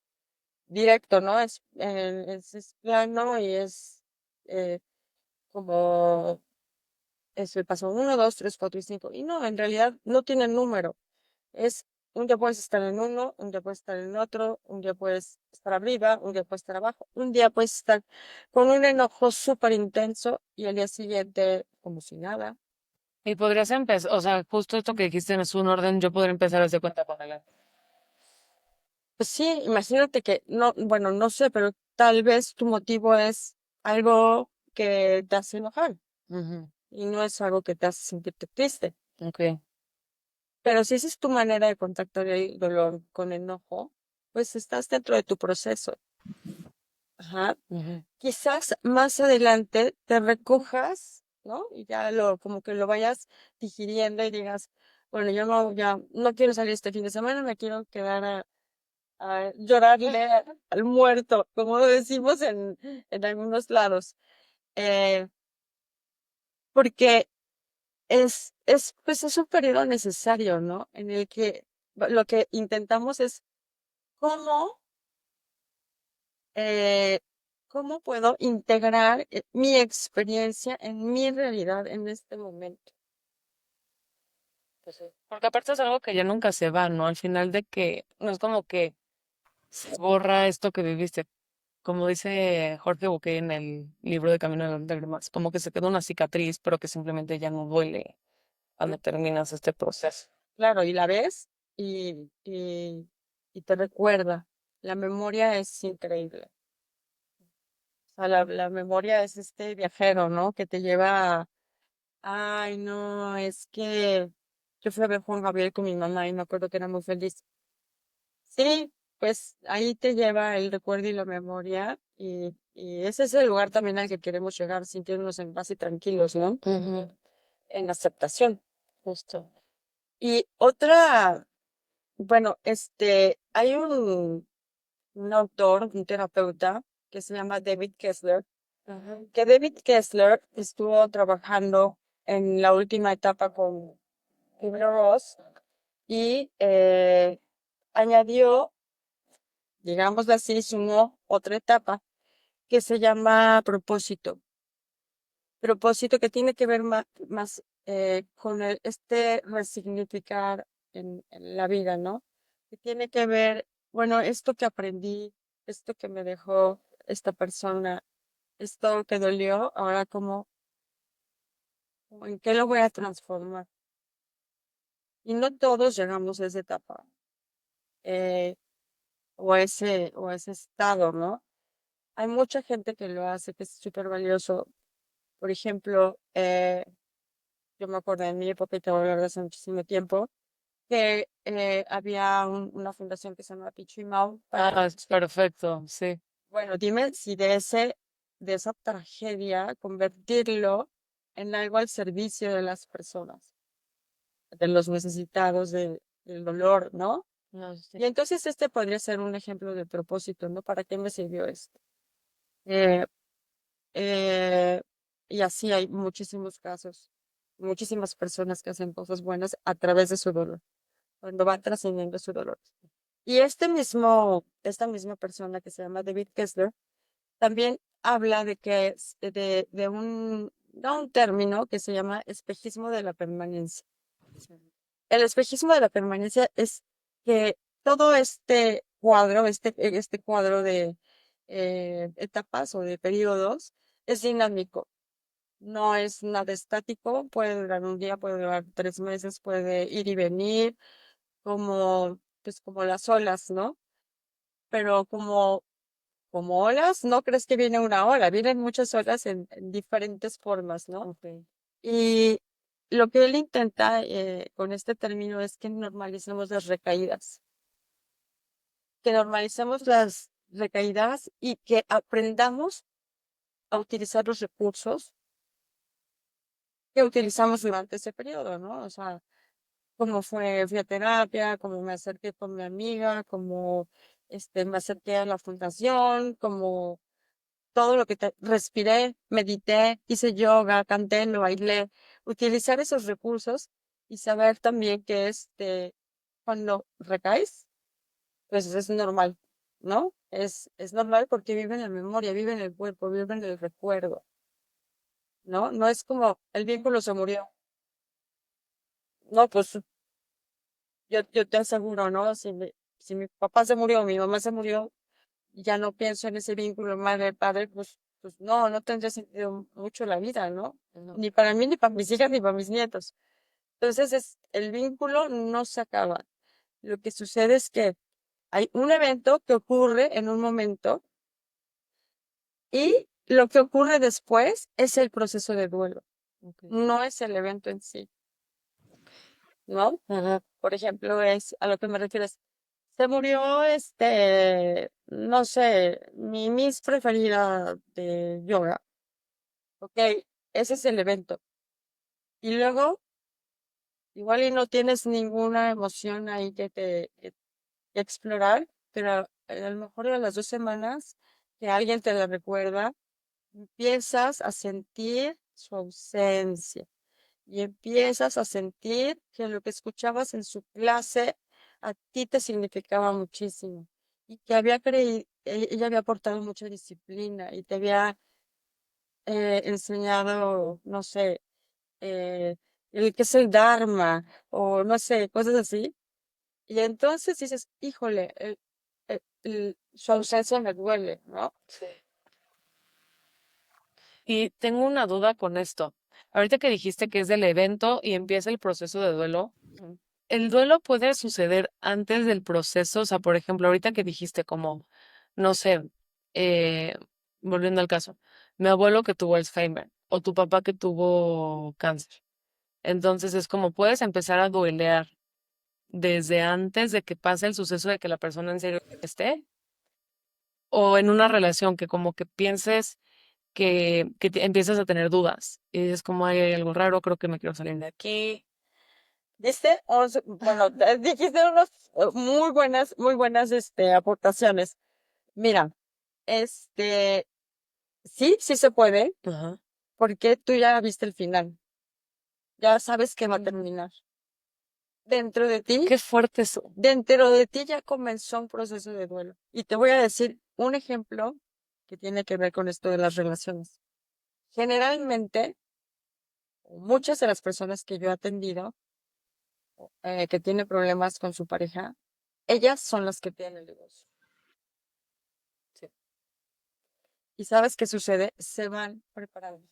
directo, ¿no? Es plano y es eh, como es el paso uno, dos, tres, cuatro y cinco. Y no, en realidad no tiene número. Es un día puedes estar en uno, un día puedes estar en otro, un día puedes estar arriba, un día puedes estar abajo, un día puedes estar con un enojo súper intenso y al día siguiente como si nada. Y podrías empezar, o sea, justo esto que dijiste es un orden, yo podría empezar a hacer cuenta con él. Pues sí, imagínate que no, bueno, no sé, pero tal vez tu motivo es algo que te hace enojar Ujú, y no es algo que te hace sentirte triste. ok. Pero si esa es tu manera de contactar el dolor con enojo, pues estás dentro de tu proceso. Ajá. Ujú. Quizás más adelante te recojas, ¿no? Y ya como que lo vayas digiriendo y digas, bueno, yo no, ya no quiero salir este fin de semana, me quiero quedar a llorarle al muerto, como decimos en algunos lados. Eh, porque pues es un periodo necesario, ¿no? En el que lo que intentamos es cómo, eh, cómo puedo integrar mi experiencia en mi realidad en este momento. Pues sí. Porque aparte es algo que ya nunca se va, ¿no? Al final de que no es como que se borra esto que viviste. Como dice Jorge Bucay en el libro de Camino de las Lágrimas, como que se queda una cicatriz, pero que simplemente ya no duele cuando terminas este proceso. Claro, y la ves y te recuerda. La memoria es increíble. O sea, la memoria es este viajero, ¿no? Que te lleva ay, no, es que yo fui a ver Juan Gabriel con mi mamá y me acuerdo que era muy feliz. Sí, pues ahí te lleva el recuerdo y la memoria y ese es el lugar también al que queremos llegar, sintiéndonos en paz y tranquilos, ¿no? Ujú, En aceptación. justo. Y otra, bueno, hay un autor, un terapeuta que se llama David Kessler, Ajá. que David Kessler estuvo trabajando en la última etapa con Kubler-Ross y añadió, digámoslo así, sumó otra etapa que se llama propósito. Propósito que tiene que ver más, con este resignificar en la vida, ¿no? Que tiene que ver, bueno, esto que aprendí, esto que me dejó esta persona, esto que dolió, ahora en qué lo voy a transformar. Y no todos llegamos a esa etapa, eh, o ese estado, ¿no? Hay mucha gente que lo hace, que es súper valioso. Por ejemplo, yo me acuerdo en mi época, y te voy a hablar de hace muchísimo tiempo, que había una fundación que se llama Pichu y Mau Ah, para, es perfecto, sí. bueno, dime si de esa tragedia, convertirlo en algo al servicio de las personas, de los necesitados, del dolor, ¿no? No, sí. Y entonces este podría ser un ejemplo de propósito, ¿no? ¿Para qué me sirvió esto? Eh, Eh, y así hay muchísimos casos. muchísimas personas que hacen cosas buenas a través de su dolor, cuando van trascendiendo su dolor. Y esta misma persona que se llama David Kessler, también habla de que da un término que se llama espejismo de la permanencia. El espejismo de la permanencia es que todo este cuadro de etapas o de periodos es dinámico. No es nada estático, puede durar un día, puede durar 3 meses, puede ir y venir, como las olas, ¿no? Pero como olas, no crees que viene una ola, vienen muchas olas en diferentes formas, ¿no? Ok. Y lo que él intenta con este término es que normalicemos las recaídas, que normalicemos las recaídas y que aprendamos a utilizar los recursos que utilizamos durante ese periodo, ¿no? O sea, fui a terapia, como me acerqué con mi amiga, como me acerqué a la fundación, como todo lo que respiré, medité, hice yoga, canté, lo bailé, utilizar esos recursos y saber también que cuando recaes, pues es normal, ¿no? Es normal porque vive en la memoria, vive en el cuerpo, vive en el recuerdo, ¿no? No es como el vínculo se murió. No, pues yo te aseguro, ¿no? Si mi papá se murió, mi mamá se murió, y ya no pienso en ese vínculo madre-padre, pues no tendría sentido mucho la vida, ¿no? No. Ni para mí, ni para mis hijas, ni para mis nietos. Entonces, el vínculo no se acaba. Lo que sucede es que hay un evento que ocurre en un momento y lo que ocurre después es el proceso de duelo, Ok. no es el evento en sí, ¿no? Ajá. Por ejemplo, a lo que me refiero es, se murió, no sé, mi Miss preferida de yoga. Ok, ese es el evento. Y luego, igual y no tienes ninguna emoción ahí que explorar, pero a lo mejor a las 2 semanas que alguien te la recuerda, empiezas a sentir su ausencia y empiezas a sentir que lo que escuchabas en su clase a ti te significaba muchísimo y que ella había aportado mucha disciplina y te había enseñado, no sé, eh, el que es el Dharma, o no sé, cosas así. Y entonces dices, híjole, su ausencia me duele, ¿no? Sí. Y tengo una duda con esto. Ahorita que dijiste que es del evento y empieza el proceso de duelo, Mm. ¿el duelo puede suceder antes del proceso? O sea, por ejemplo, ahorita que dijiste como, no sé, eh, volviendo al caso, mi abuelo que tuvo Alzheimer o tu papá que tuvo cáncer. Entonces es como puedes empezar a duelear desde antes de que pase el suceso de que la persona en serio esté, o en una relación que como que pienses que empiezas a tener dudas y dices como "Ay, hay algo raro, creo que me quiero salir de aquí". ¿Viste? Bueno, dijiste unas muy buenas, aportaciones. Mira, este, sí se puede, Ajá. porque tú ya viste el final, ya sabes que va a terminar. Dentro de ti, Qué fuerte eso. dentro de ti ya comenzó un proceso de duelo. Y te voy a decir un ejemplo que tiene que ver con esto de las relaciones. Generalmente, muchas de las personas que yo he atendido, que tienen problemas con su pareja, ellas son las que tienen el divorcio. Sí. ¿Y sabes qué sucede? Se van preparando.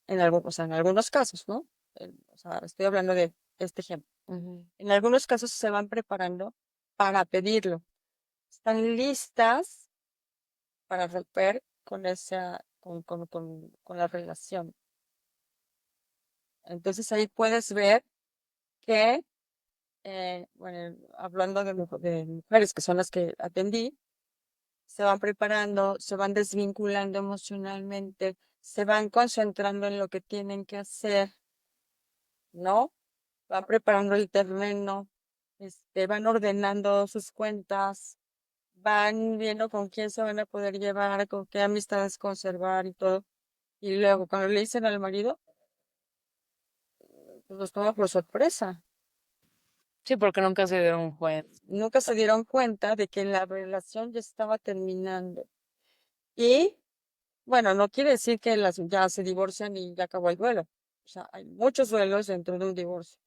O sea, en algunos casos, ¿no? O sea, estoy hablando de este ejemplo. Ujú. En algunos casos se van preparando para pedirlo. Están listas para romper con la relación. Entonces ahí puedes ver que, bueno, hablando de mujeres que son las que atendí, se van preparando, se van desvinculando emocionalmente, se van concentrando en lo que tienen que hacer, ¿no? Van preparando el terreno, van ordenando sus cuentas, van viendo con quién se van a poder llevar, con qué amistades conservar y todo. Y luego, cuando le dicen al marido, los toma por sorpresa. Sí, porque nunca se dieron cuenta. Nunca se dieron cuenta de que la relación ya estaba terminando. Y bueno, no quiere decir que ya se divorcian y ya acabó el duelo. O sea, hay muchos duelos dentro de un divorcio.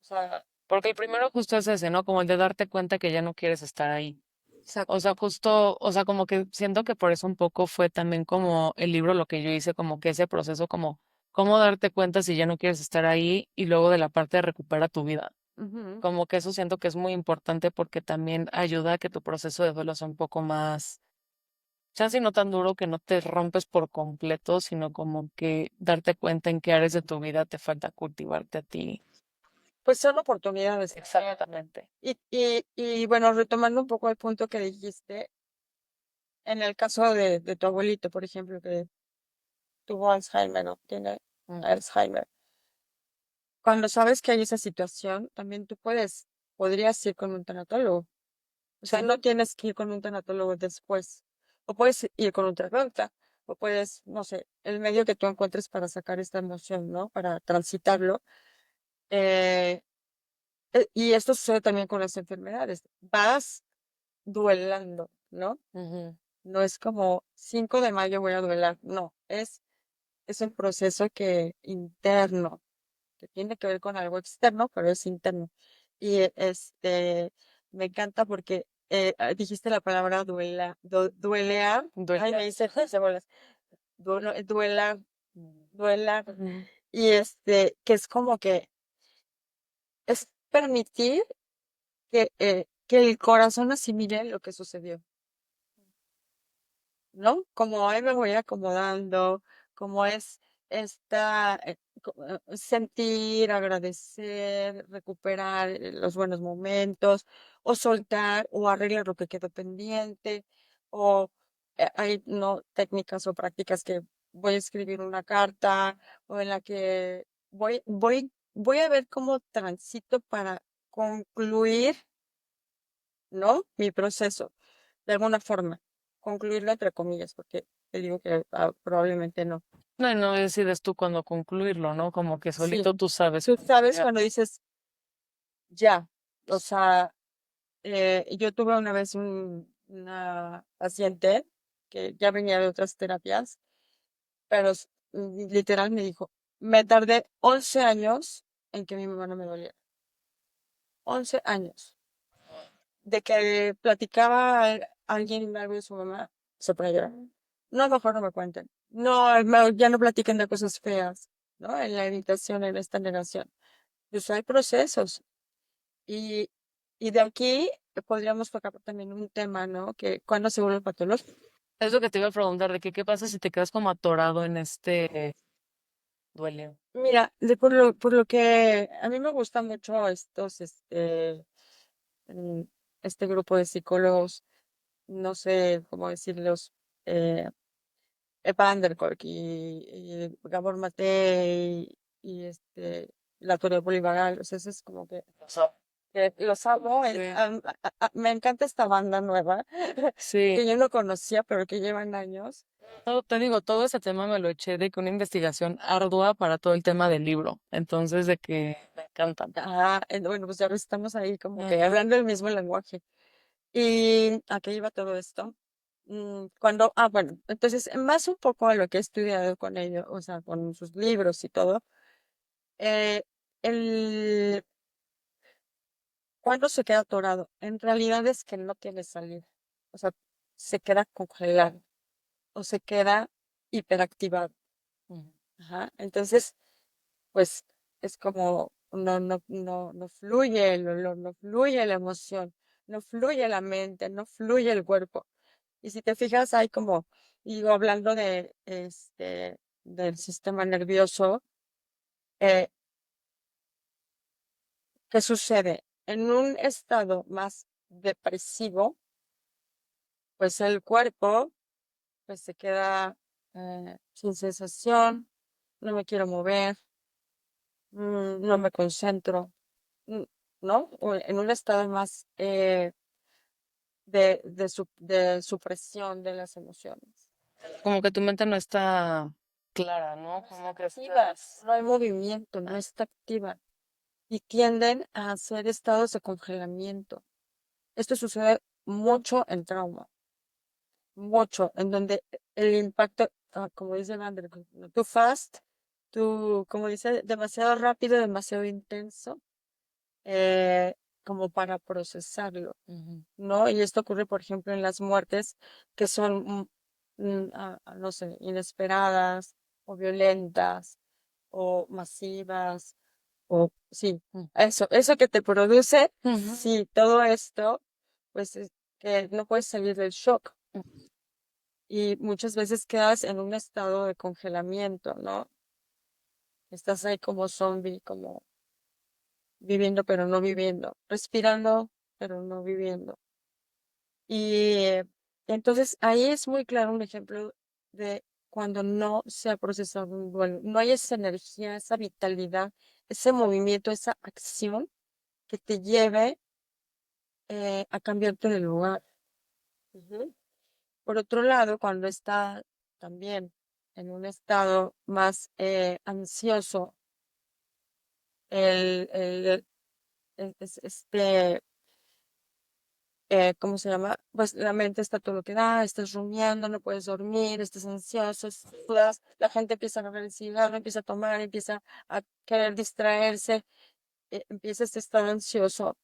O sea, Porque el primero justo es ese, ¿no? Como el de darte cuenta que ya no quieres estar ahí. O exacto. sea, justo, o sea, como que siento que por eso un poco fue también como el libro lo que yo hice, como que ese proceso, como cómo darte cuenta si ya no quieres estar ahí y luego de la parte de recupera tu vida. Ujú. Como que eso siento que es muy importante porque también ayuda a que tu proceso de duelo sea un poco más, chance y no tan duro que no te rompes por completo, sino como que darte cuenta en qué áreas de tu vida te falta cultivarte a ti. Pues son oportunidades. Exactamente. Y bueno, retomando un poco el punto que dijiste, en el caso de tu abuelito, por ejemplo, que tuvo Alzheimer, ¿no? Tiene Mm, Alzheimer. Cuando sabes que hay esa situación, también podrías ir con un tanatólogo. O sea, sí. no tienes que ir con un tanatólogo después. O puedes ir con un terapeuta. O puedes, no sé, el medio que tú encuentres para sacar esta emoción, ¿no? Para transitarlo. Eh, y esto sucede también con las enfermedades. Vas duelando, ¿no? Ujú. No es como 5 de mayo voy a duelar. No, es un proceso interno, que tiene que ver con algo externo, pero es interno. Y me encanta porque dijiste la palabra duelear. Ay, me dice se bolas. Duelar, duelar. Ujú. Y que es como que es permitir que el corazón asimile lo que sucedió. ¿No? Como ahí me voy acomodando, como es esta, sentir, agradecer, recuperar los buenos momentos, o soltar, o arreglar lo que quedó pendiente, o hay no técnicas o prácticas que voy a escribir una carta, o en la que voy a ver cómo transito para concluir, ¿no? Mi proceso de alguna forma, concluirlo entre comillas, porque te digo que probablemente no. No, y no decides tú cuándo concluirlo, ¿no? Como que Sí, solito tú sabes. tú sabes Ya. cuando dices ya, o sea, yo tuve una vez una paciente que ya venía de otras terapias, pero literal me dijo, me tardé 11 años en que mi mamá no me doliera. 11 años. De que platicaba alguien algo de su mamá, se ponía a llorar. No, mejor no me cuenten. No, ya no platiquen de cosas feas, ¿no? En la evitación, en esta negación. Pues hay procesos. Y, y de aquí podríamos tocar también un tema, ¿no? Que cuando se vuelve patológico. Es lo que te iba a preguntar, de que qué pasa si te quedas como atorado en este duelo. Mira, por lo que a mí me gustan mucho mm, este grupo de psicólogos, no sé cómo decirlos, eh, Epa Anderkolk y Gabor Mate la teoría polivagal, o sea, eso es como que los amo, Sí. me encanta esta banda nueva, Sí. que yo no conocía, pero que llevan años. Te digo, todo ese tema me lo eché de que una investigación ardua para todo el tema del libro. Entonces, de que me encantan. Bueno, pues ya estamos ahí como que Ujú. hablando el mismo lenguaje. ¿Y a qué iba todo esto? Bueno, entonces, más un poco a lo que he estudiado con ellos, o sea, con sus libros y todo, eh, el cuando se queda atorado, en realidad es que no tiene salida. O sea, se queda congelado o se queda hiperactivado. Ujú. Ajá. Entonces, pues es como no fluye el olor, no fluye la emoción, no fluye la mente, no fluye el cuerpo. Y si te fijas, hay como, digo, hablando del sistema nervioso, eh, ¿qué sucede? En un estado más depresivo, pues el cuerpo pues se queda sin sensación, no me quiero mover, no me concentro, mm, ¿no? O en un estado más de supresión de las emociones. Como que tu mente no está. clara, ¿no? Como que Activa, estás... no hay movimiento, no está activa. Y tienden a hacer estados de congelamiento. Esto sucede mucho en trauma, mucho, en donde el impacto, como dice Vander, too fast, como dice, demasiado rápido, demasiado intenso, eh, como para procesarlo, Ujú. ¿no? Y esto ocurre, por ejemplo, en las muertes que son, no sé, inesperadas o violentas o masivas o sí, Mm. eso que te produce, Ujú. sí, todo esto, pues es que no puedes salir del shock y muchas veces quedas en un estado de congelamiento, ¿no? Estás ahí como zombie, como viviendo pero no viviendo, respirando pero no viviendo. Y entonces ahí es muy claro un ejemplo de cuando no se ha procesado un duelo. No hay esa energía, esa vitalidad, ese movimiento, esa acción que te lleve a cambiarte de lugar. Ujú. Por otro lado, cuando está también en un estado más ansioso, el, ¿cómo se llama? Pues la mente está todo lo que da, estás rumiando, no puedes dormir, estás ansioso, sudas, la gente empieza a beber el cigarro, empieza a tomar, empieza a querer distraerse, empieza este estado ansioso.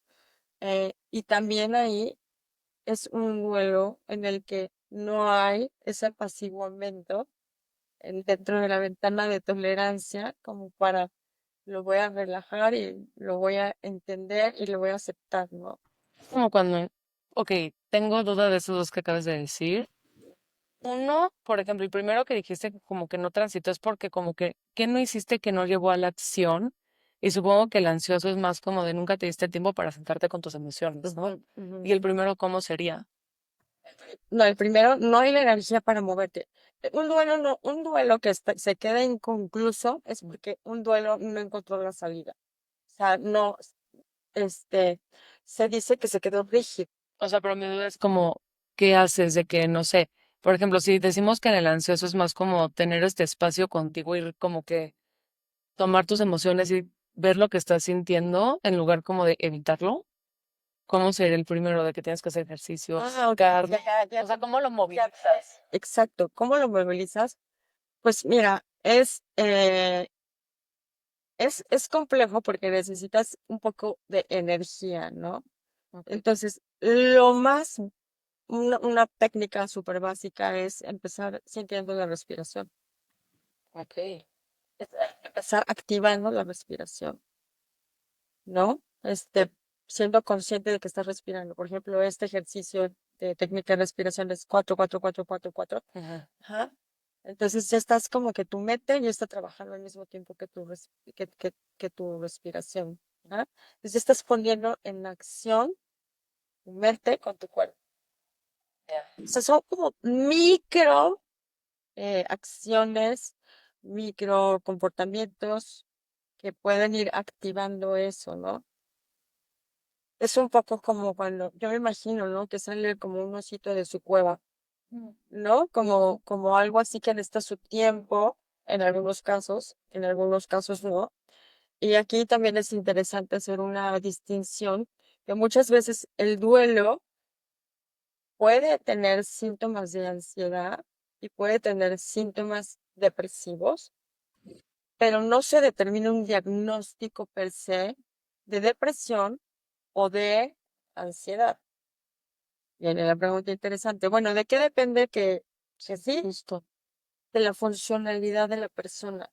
Y también ahí es un duelo en el que no hay ese apaciguamiento dentro de la ventana de tolerancia como para lo voy a relajar y lo voy a entender y lo voy a aceptar, ¿no? Como cuando, ok, tengo duda de esos dos que acabas de decir. Uno, por ejemplo, el primero que dijiste que como que no transitó es porque como que, ¿qué no hiciste que no llevó a la acción? Y supongo que el ansioso es más como de nunca te diste tiempo para sentarte con tus emociones, ¿no? Ujú. Y el primero, ¿cómo sería? No, el primero, no hay la energía para moverte. Un duelo no, un duelo que se queda inconcluso es porque un duelo no encontró la salida. O sea, no, este, se dice que se quedó rígido. O sea, pero mi duda es como, ¿qué haces de que, no sé, por ejemplo, si decimos que en el ansioso es más como tener este espacio contigo y como que tomar tus emociones y ver lo que estás sintiendo en lugar como de evitarlo? ¿Cómo sería el primero de que tienes que hacer ejercicios, Ok, cardio? ya, O sea, ¿cómo lo ya, movilizas? exacto. ¿Cómo lo movilizas? Pues mira, es complejo porque necesitas un poco de energía, ¿no? Ok. Entonces, lo más, una técnica súper básica es empezar sintiendo la respiración. Ok. Es empezar activando la respiración, ¿no? Siendo consciente de que estás respirando. Por ejemplo, este ejercicio de técnica de respiración es 4, 4, 4, 4, 4. Ajá. Ajá. Entonces ya estás como que tu mente ya está trabajando al mismo tiempo que que tu respiración. ¿Ah? Entonces ya estás poniendo en acción tu mente con tu cuerpo. Ya. O sea, son como micro acciones, micro comportamientos que pueden ir activando eso, ¿no? Es un poco como cuando, yo me imagino, ¿no? Que sale como un osito de su cueva, Mm. ¿no? Como algo así que necesita su tiempo, en algunos casos no. Y aquí también es interesante hacer una distinción, que muchas veces el duelo puede tener síntomas de ansiedad y puede tener síntomas depresivos, pero no se determina un diagnóstico per se de depresión o de ansiedad. Viene la pregunta interesante. Bueno, ¿de qué depende que sí? Justo. De la funcionalidad de la persona.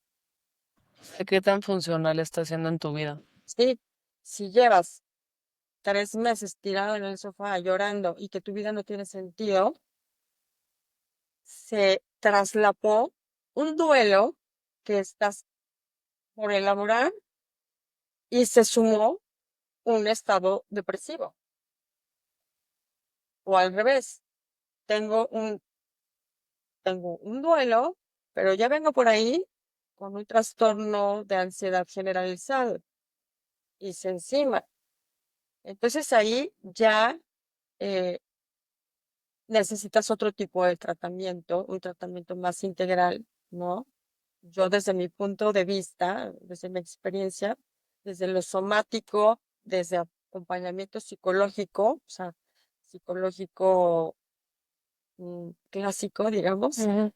¿De qué tan funcional está siendo en tu vida? Sí, si llevas 3 meses tirado en el sofá llorando y que tu vida no tiene sentido, se traslapó un duelo que estás por elaborar y se sumó un estado depresivo. O al revés, tengo un, tengo un duelo, pero ya vengo por ahí con un trastorno de ansiedad generalizado y se encima. Entonces ahí ya eh, necesitas otro tipo de tratamiento, un tratamiento más integral, ¿no? yo desde mi punto de vista, desde mi experiencia, desde lo somático, desde acompañamiento psicológico, o sea, psicológico clásico, digamos, Ujú.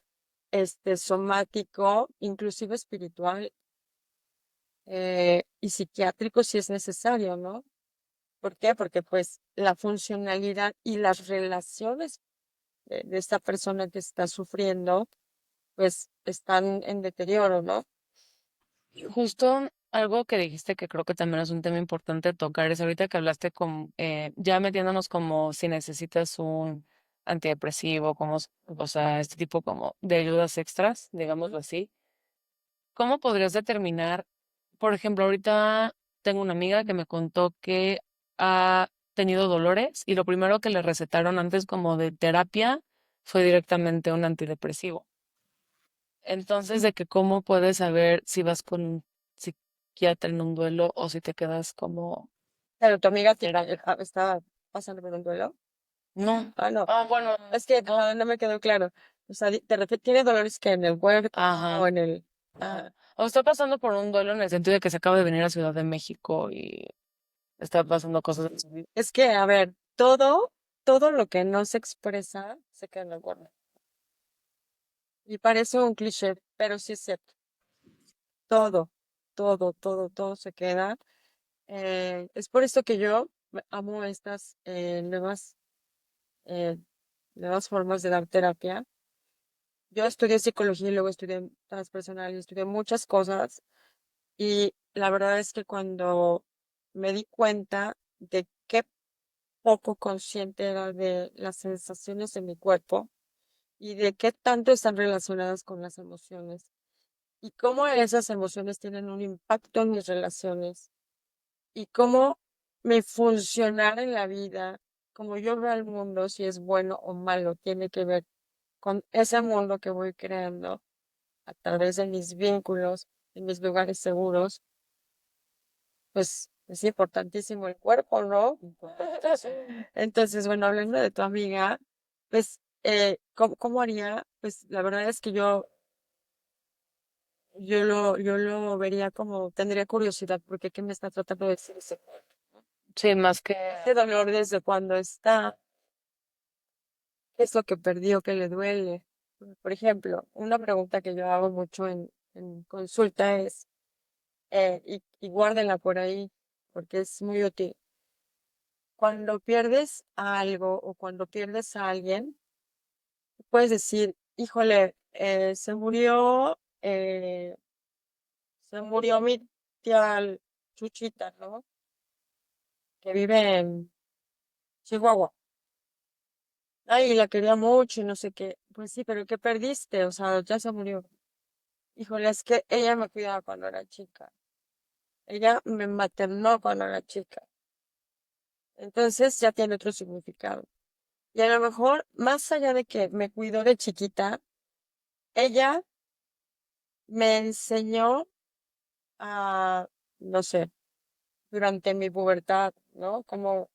somático, inclusive espiritual y psiquiátrico si es necesario, ¿no? ¿Por qué? Porque pues la funcionalidad y las relaciones de esta persona que está sufriendo, pues están en deterioro, ¿no? Justo algo que dijiste que creo que también es un tema importante tocar es ahorita que hablaste con, ya metiéndonos como si necesitas un antidepresivo, como, o sea, este tipo como de ayudas extras, digámoslo así. ¿Cómo podrías determinar, por ejemplo, ahorita tengo una amiga que me contó que ha tenido dolores y lo primero que le recetaron antes como de terapia fue directamente un antidepresivo. Entonces, de que cómo puedes saber si vas con un psiquiatra en un duelo o si te quedas como Pero tu amiga terapia. está pasando por un duelo. No. Ah, no. Ah, bueno, Es que no. no me quedó claro. O sea, te refieres, ¿tiene dolores que en el cuerpo o Ajá. en el... Ah, Ajá. o está pasando por un duelo en el sentido de que se acaba de venir a Ciudad de México y está pasando cosas en su vida. Es que, a ver, todo lo que no se expresa se queda en el cuerpo. Y parece un cliché, pero sí es cierto. Todo, todo se queda. Es por esto que yo amo estas eh, nuevas formas de dar terapia. Yo estudié psicología y luego estudié transpersonal y estudié muchas cosas. Y la verdad es que cuando me di cuenta de qué poco consciente era de las sensaciones de mi cuerpo y de qué tanto están relacionadas con las emociones y cómo esas emociones tienen un impacto en mis relaciones y cómo mi funcionar en la vida, como yo veo el mundo, si es bueno o malo, tiene que ver con ese mundo que voy creando a través de mis vínculos, en mis lugares seguros, pues es importantísimo el cuerpo, ¿no? Entonces, bueno, hablando de tu amiga, pues, ¿cómo haría? Pues la verdad es que yo lo vería como, tendría curiosidad, porque ¿qué me está tratando de decir ese cuerpo? Sí, más que... ¿Qué dolor desde cuando está? ¿Qué es lo que perdió que le duele? Por ejemplo, una pregunta que yo hago mucho en consulta es, y guárdenla por ahí, porque es muy útil. Cuando pierdes a algo o cuando pierdes a alguien, puedes decir, híjole, se murió mi tía Chuchita, ¿no? Que vive en Chihuahua. Ay, la quería mucho y no sé qué. Pues sí, pero ¿qué perdiste? O sea, ya se murió. Híjole, es que ella me cuidaba cuando era chica. Ella me maternó cuando era chica. Entonces ya tiene otro significado. Y a lo mejor, más allá de que me cuidó de chiquita, ella me enseñó a, no sé, durante mi pubertad, ¿no? Como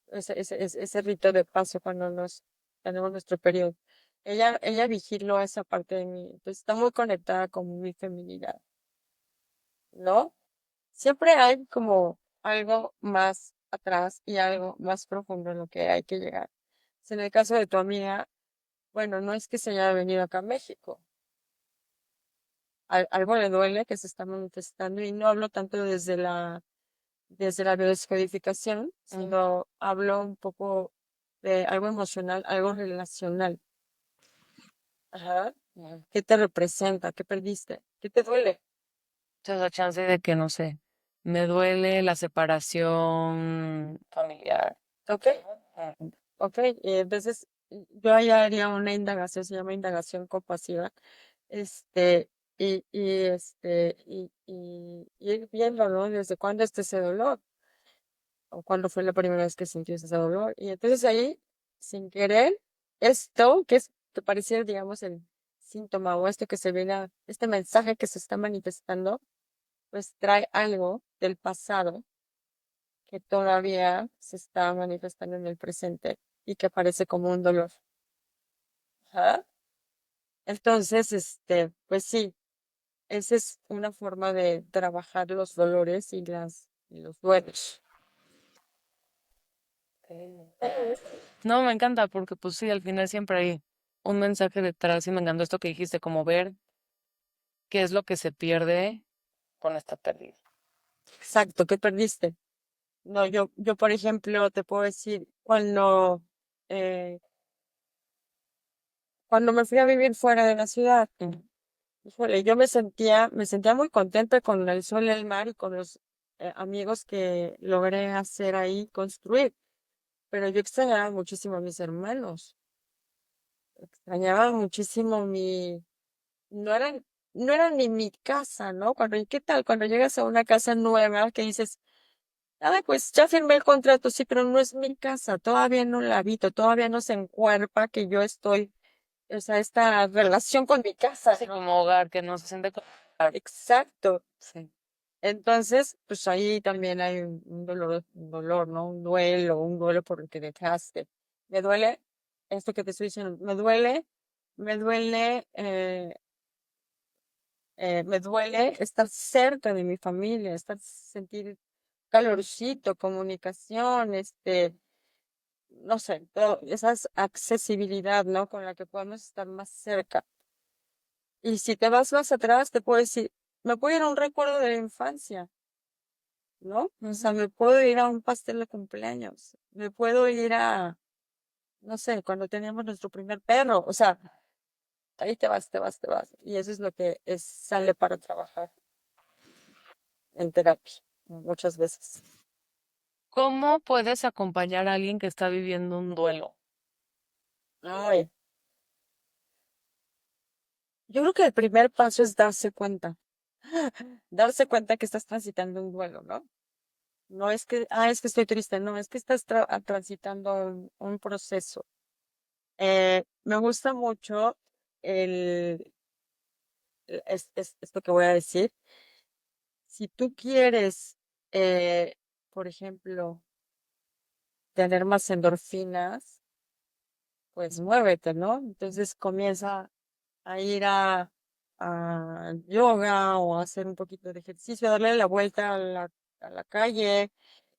ese rito de paso cuando nos tenemos nuestro periodo. Ella vigiló esa parte de mí. Entonces está muy conectada con mi feminidad, ¿no? Siempre hay como algo más atrás y algo más profundo en lo que hay que llegar. Si en el caso de tu amiga, bueno, no es que se haya venido acá a México. Algo le duele que se está manifestando y no hablo tanto desde la biodescodificación, Ujú. sino hablo un poco de algo emocional, algo relacional. Ajá. Ujú. ¿Qué te representa? ¿Qué perdiste? ¿Qué te duele? Entonces, la chance de que, no sé, me duele la separación familiar. ¿Ok? Ujú. ¿Ok? Y entonces yo ahí haría una indagación, se llama indagación compasiva, este, y ir viendo, ¿no? ¿Desde cuándo está ese dolor? ¿O cuándo fue la primera vez que sintió ese dolor? Y entonces ahí, sin querer, esto, que es, que pareciera, digamos, el síntoma o esto que se ve, este mensaje que se está manifestando, pues trae algo del pasado que todavía se está manifestando en el presente y que aparece como un dolor. Ajá. Entonces, pues sí, esa es una forma de trabajar los dolores y los duelos. No, me encanta porque pues sí, al final siempre hay un mensaje detrás y me encantó esto que dijiste, como ver qué es lo que se pierde con esta pérdida. Exacto, ¿qué perdiste? No, yo, por ejemplo, te puedo decir, eh, cuando me fui a vivir fuera de la ciudad, híjole, yo me sentía muy contenta con el sol y el mar y con los amigos que logré hacer ahí, construir. Pero yo extrañaba muchísimo a mis hermanos, extrañaba muchísimo no eran, no era ni mi casa, ¿no? ¿Qué tal? Cuando llegas a una casa nueva que dices, ah, pues ya firmé el contrato, sí, pero no es mi casa, todavía no la habito, todavía no se encuerpa que yo estoy, o sea, esta relación con mi casa, Sí, ¿no? como hogar que no se siente como hogar. Exacto. Sí. Entonces, pues ahí también hay un dolor, ¿no? Un duelo por el que dejaste. Me duele esto que te estoy diciendo, me duele, me duele estar cerca de mi familia, sentir calorcito, comunicación, no sé, esa accesibilidad, ¿no? Con la que podemos estar más cerca. Y si te vas más atrás, te puedo decir, me puedo ir a un recuerdo de la infancia, ¿no? O sea, me puedo ir a un pastel de cumpleaños, me puedo ir no sé, cuando teníamos nuestro primer perro, o sea, ahí te vas, te vas, te vas. Y eso es lo que sale para trabajar en terapia, muchas veces. ¿Cómo puedes acompañar a alguien que está viviendo un duelo? Ay, yo creo que el primer paso es darse cuenta que estás transitando un duelo, ¿no? No es que, es que estoy triste, no, es que estás transitando un proceso. Me gusta mucho el, esto que voy a decir. Si tú quieres, eh, por ejemplo, tener más endorfinas, pues muévete, ¿no? Entonces comienza a ir a yoga o a hacer un poquito de ejercicio, darle la vuelta a a la calle,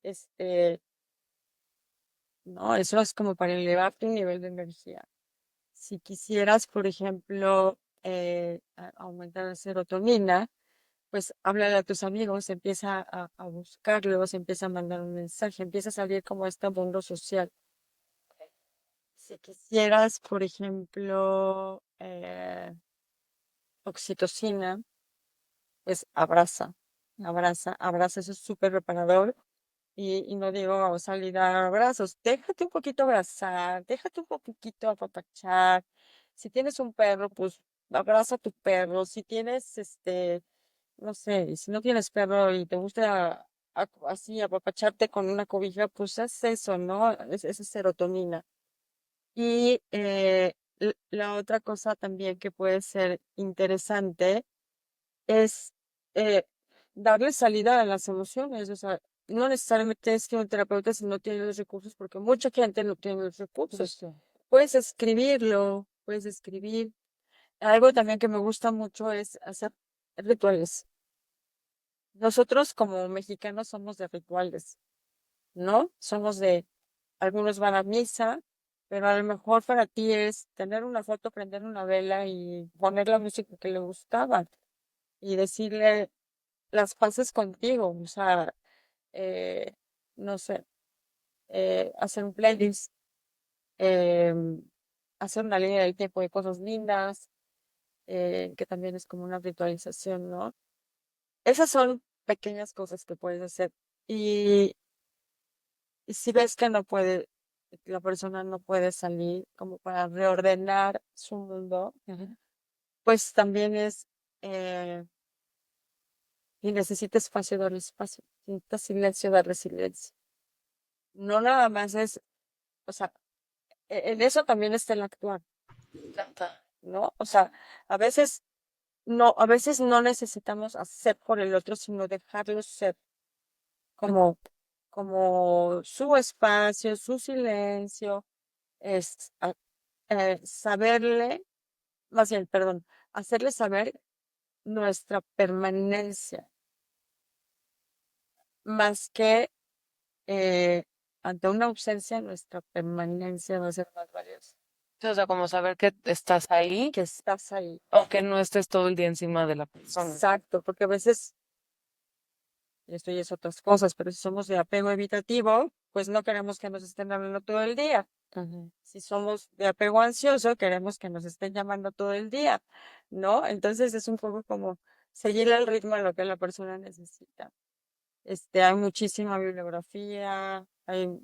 este, no, eso es como para elevar tu nivel de energía. Si quisieras, por ejemplo, aumentar la serotonina, pues háblale a tus amigos, empieza a buscarlos, empieza a mandar un mensaje, empieza a salir como este mundo social. Si quisieras, por ejemplo, oxitocina, pues abraza, eso es súper reparador. Y no digo salir a dar abrazos, déjate un poquito abrazar, déjate un poquito apapachar. Si tienes un perro, pues abraza a tu perro. Si tienes, no sé, si no tienes perro y te gusta así apapacharte con una cobija, pues haz eso, ¿no? Esa es serotonina. Y la otra cosa también que puede ser interesante es eh, darle salida a las emociones. O sea, no necesariamente tienes que ir a un terapeuta si no tienes los recursos, porque mucha gente no tiene los recursos. Justo. Puedes escribirlo, puedes escribir. Algo también que me gusta mucho es hacer rituales. Nosotros como mexicanos somos de rituales, ¿no? Somos algunos van a misa, pero a lo mejor para ti es tener una foto, prender una vela y poner la música que le gustaba y decirle las paces contigo, o sea, eh, no sé, hacer un playlist, em, hacer una línea del tiempo de cosas lindas, que también es como una ritualización, ¿no? Esas son pequeñas cosas que puedes hacer. Y, y si ves que no puede, la persona no puede salir como para reordenar su mundo, Ujú. pues también eh, y necesita espacio, darle espacio. Necesita silencio, darle silencio. No nada más o sea, en eso también está el actuar, Me encanta. ¿no? O sea, a veces no necesitamos hacer por el otro, sino dejarlo ser como, como su espacio, su silencio, es saberle, más bien, perdón, hacerle saber nuestra permanencia, más que eh, ante una ausencia, nuestra permanencia va a ser más valiosa. Sí, o sea, como saber que estás ahí, Que estás ahí. aunque no estés todo el día encima de la persona. Exacto, porque a veces, y esto ya es otras cosas, pero si somos de apego evitativo, pues no queremos que nos estén hablando todo el día. Ujú. Si somos de apego ansioso, queremos que nos estén llamando todo el día, ¿no? Entonces es un poco como seguir el ritmo de lo que la persona necesita. Hay muchísima bibliografía, hay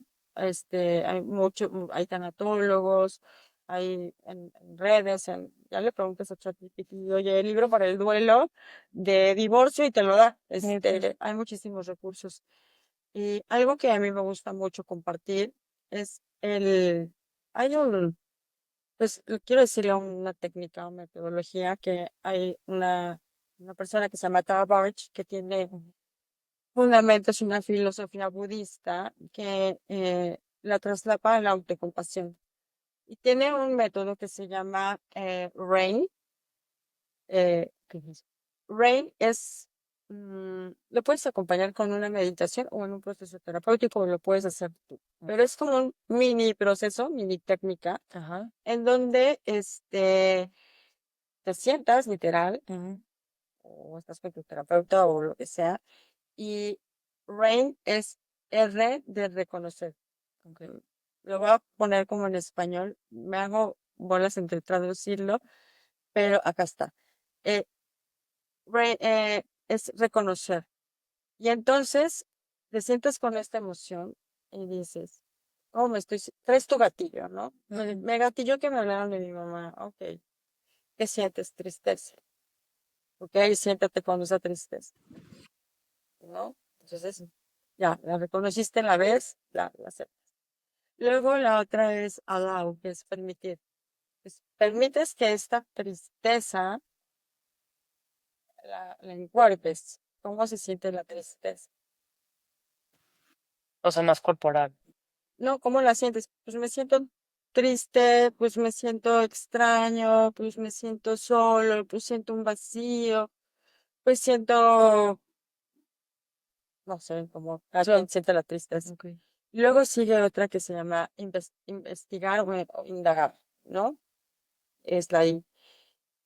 mucho, hay tanatólogos, hay en redes, ya le preguntas a ChatGPT, oye, el libro para el duelo de divorcio y te lo da. Sí, pues. Hay muchísimos recursos. Y algo que a mí me gusta mucho compartir es hay pues quiero decirle una técnica o metodología que hay una persona que se llama Tara Barch que tiene fundamento, es una filosofía budista que la traslapa a la autocompasión. Y tiene un método que se llama RAIN. ¿Qué es eso? RAIN lo puedes acompañar con una meditación o en un proceso terapéutico, o lo puedes hacer tú. Pero es como un mini proceso, mini técnica, Ajá. en donde te sientas literal, Ujú. o estás con tu terapeuta o lo que sea, y RAIN es R de reconocer. Ok. Lo voy a poner como en español. Me hago bolas entre traducirlo, pero acá está. Eh, es reconocer. Y entonces te sientes con esta emoción y dices, oh, traes tu gatillo, ¿no? Ujú. Me gatilló que me hablaron de mi mamá. Ok. ¿Qué sientes? Tristeza. Ok, siéntate con esa tristeza, ¿no? Entonces, ya, la reconociste la vez, la aceptas. Luego la otra es allow, que es permitir. Permites que esta tristeza la encuerpes. ¿Cómo se siente la tristeza? O sea, más corporal. No, ¿cómo la sientes? Pues me siento triste, pues me siento extraño, pues me siento solo, pues siento un vacío, pues siento, no sé, como cada Sí. quien siente la tristeza. Ok. Luego sigue otra que se llama investigar o indagar, ¿no? Es la I.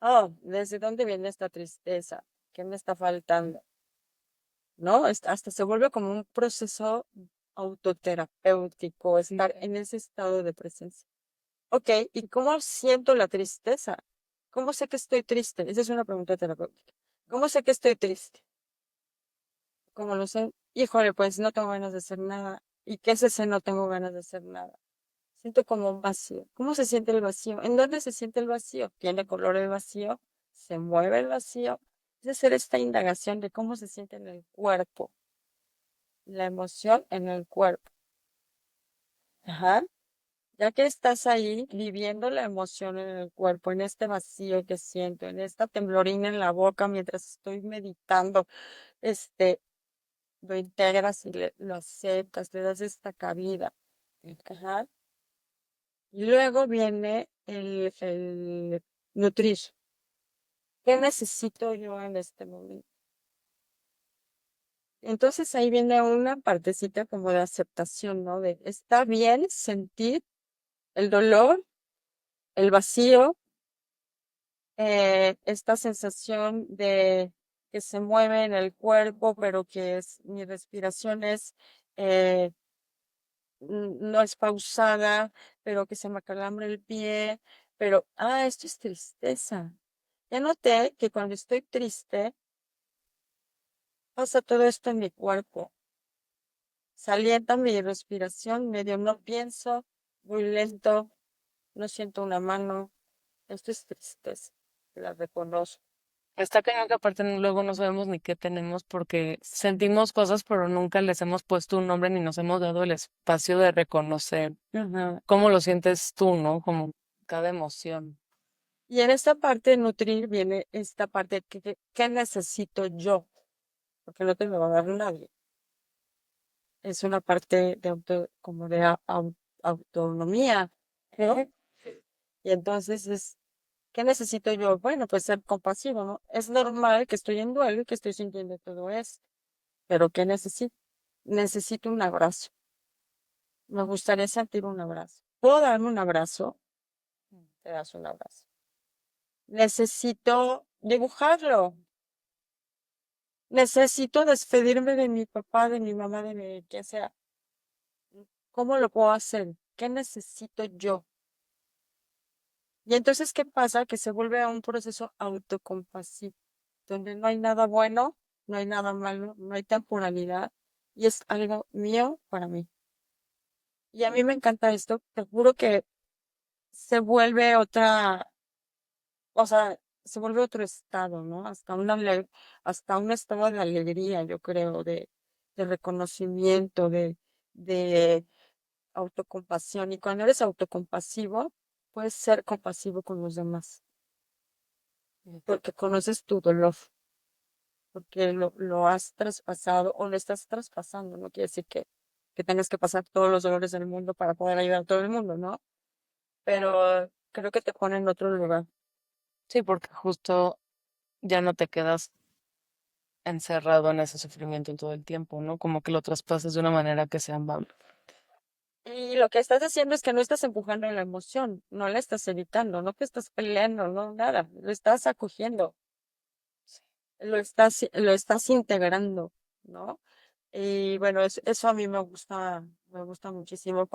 Oh, ¿desde dónde viene esta tristeza? ¿Qué me está faltando? ¿No? Hasta se vuelve como un proceso autoterapéutico, Sí. estar en ese estado de presencia. Ok, ¿y cómo siento la tristeza? ¿Cómo sé que estoy triste? Esa es una pregunta terapéutica. ¿Cómo sé que estoy triste? ¿Cómo lo sé? Híjole, pues no tengo ganas de hacer nada. ¿Y qué es ese no tengo ganas de hacer nada? Siento como un vacío. ¿Cómo se siente el vacío? ¿En dónde se siente el vacío? ¿Tiene color el vacío? ¿Se mueve el vacío? Es hacer esta indagación de cómo se siente en el cuerpo, la emoción en el cuerpo. Ajá. Ya que estás ahí viviendo la emoción en el cuerpo, en este vacío que siento, en esta temblorina en la boca mientras estoy meditando, este, lo integras y lo aceptas, le das esta cabida. Ajá. Y luego viene el nutrir. ¿Qué necesito yo en este momento? Entonces ahí viene una partecita como de aceptación, ¿no? De está bien sentir el dolor, el vacío, esta sensación de que se mueve en el cuerpo, pero que mi respiración eh, no es pausada, pero que se me acalambra el pie, pero, esto es tristeza. Ya noté que cuando estoy triste, pasa todo esto en mi cuerpo. Salienta mi respiración, medio no pienso, muy lento, no siento una mano. Esto es tristeza. La reconozco. Está cañón que aparte luego no sabemos ni qué tenemos porque sentimos cosas, pero nunca les hemos puesto un nombre ni nos hemos dado el espacio de reconocer Ajá. cómo lo sientes tú, ¿no? Como cada emoción. Y en esta parte de nutrir viene esta parte ¿qué necesito yo? Porque no te lo va a dar nadie. Es una parte de como de autonomía, ¿no? Y entonces ¿Qué necesito yo? Bueno, pues ser compasivo, ¿no? Es normal que estoy en duelo y que estoy sintiendo todo eso, pero ¿qué necesito? Necesito un abrazo. Me gustaría sentir un abrazo. ¿Puedo darme un abrazo? Te das un abrazo. Necesito dibujarlo. Necesito despedirme de mi papá, de mi mamá, de mi, quien sea. ¿Cómo lo puedo hacer? ¿Qué necesito yo? Y entonces, ¿qué pasa? Que se vuelve a un proceso autocompasivo, donde no hay nada bueno, no hay nada malo, no hay temporalidad, y es algo mío para mí. Y a mí me encanta esto, te juro que se vuelve otra, o sea, se vuelve otro estado, ¿no? Hasta un estado de alegría, yo creo, de reconocimiento, de autocompasión. Y cuando eres autocompasivo, puedes ser compasivo con los demás, porque conoces tu dolor, porque lo has traspasado o lo estás traspasando. No quiere decir que tengas que pasar todos los dolores del mundo para poder ayudar a todo el mundo, ¿no? Pero creo que te pone en otro lugar. Sí, porque justo ya no te quedas encerrado en ese sufrimiento todo el tiempo, ¿no? Como que lo traspasas de una manera que sea amable. Y lo que estás haciendo es que no estás empujando la emoción, no la estás evitando, no te estás peleando, no nada, lo estás acogiendo, lo estás integrando, ¿no? Y bueno, eso a mí me gusta muchísimo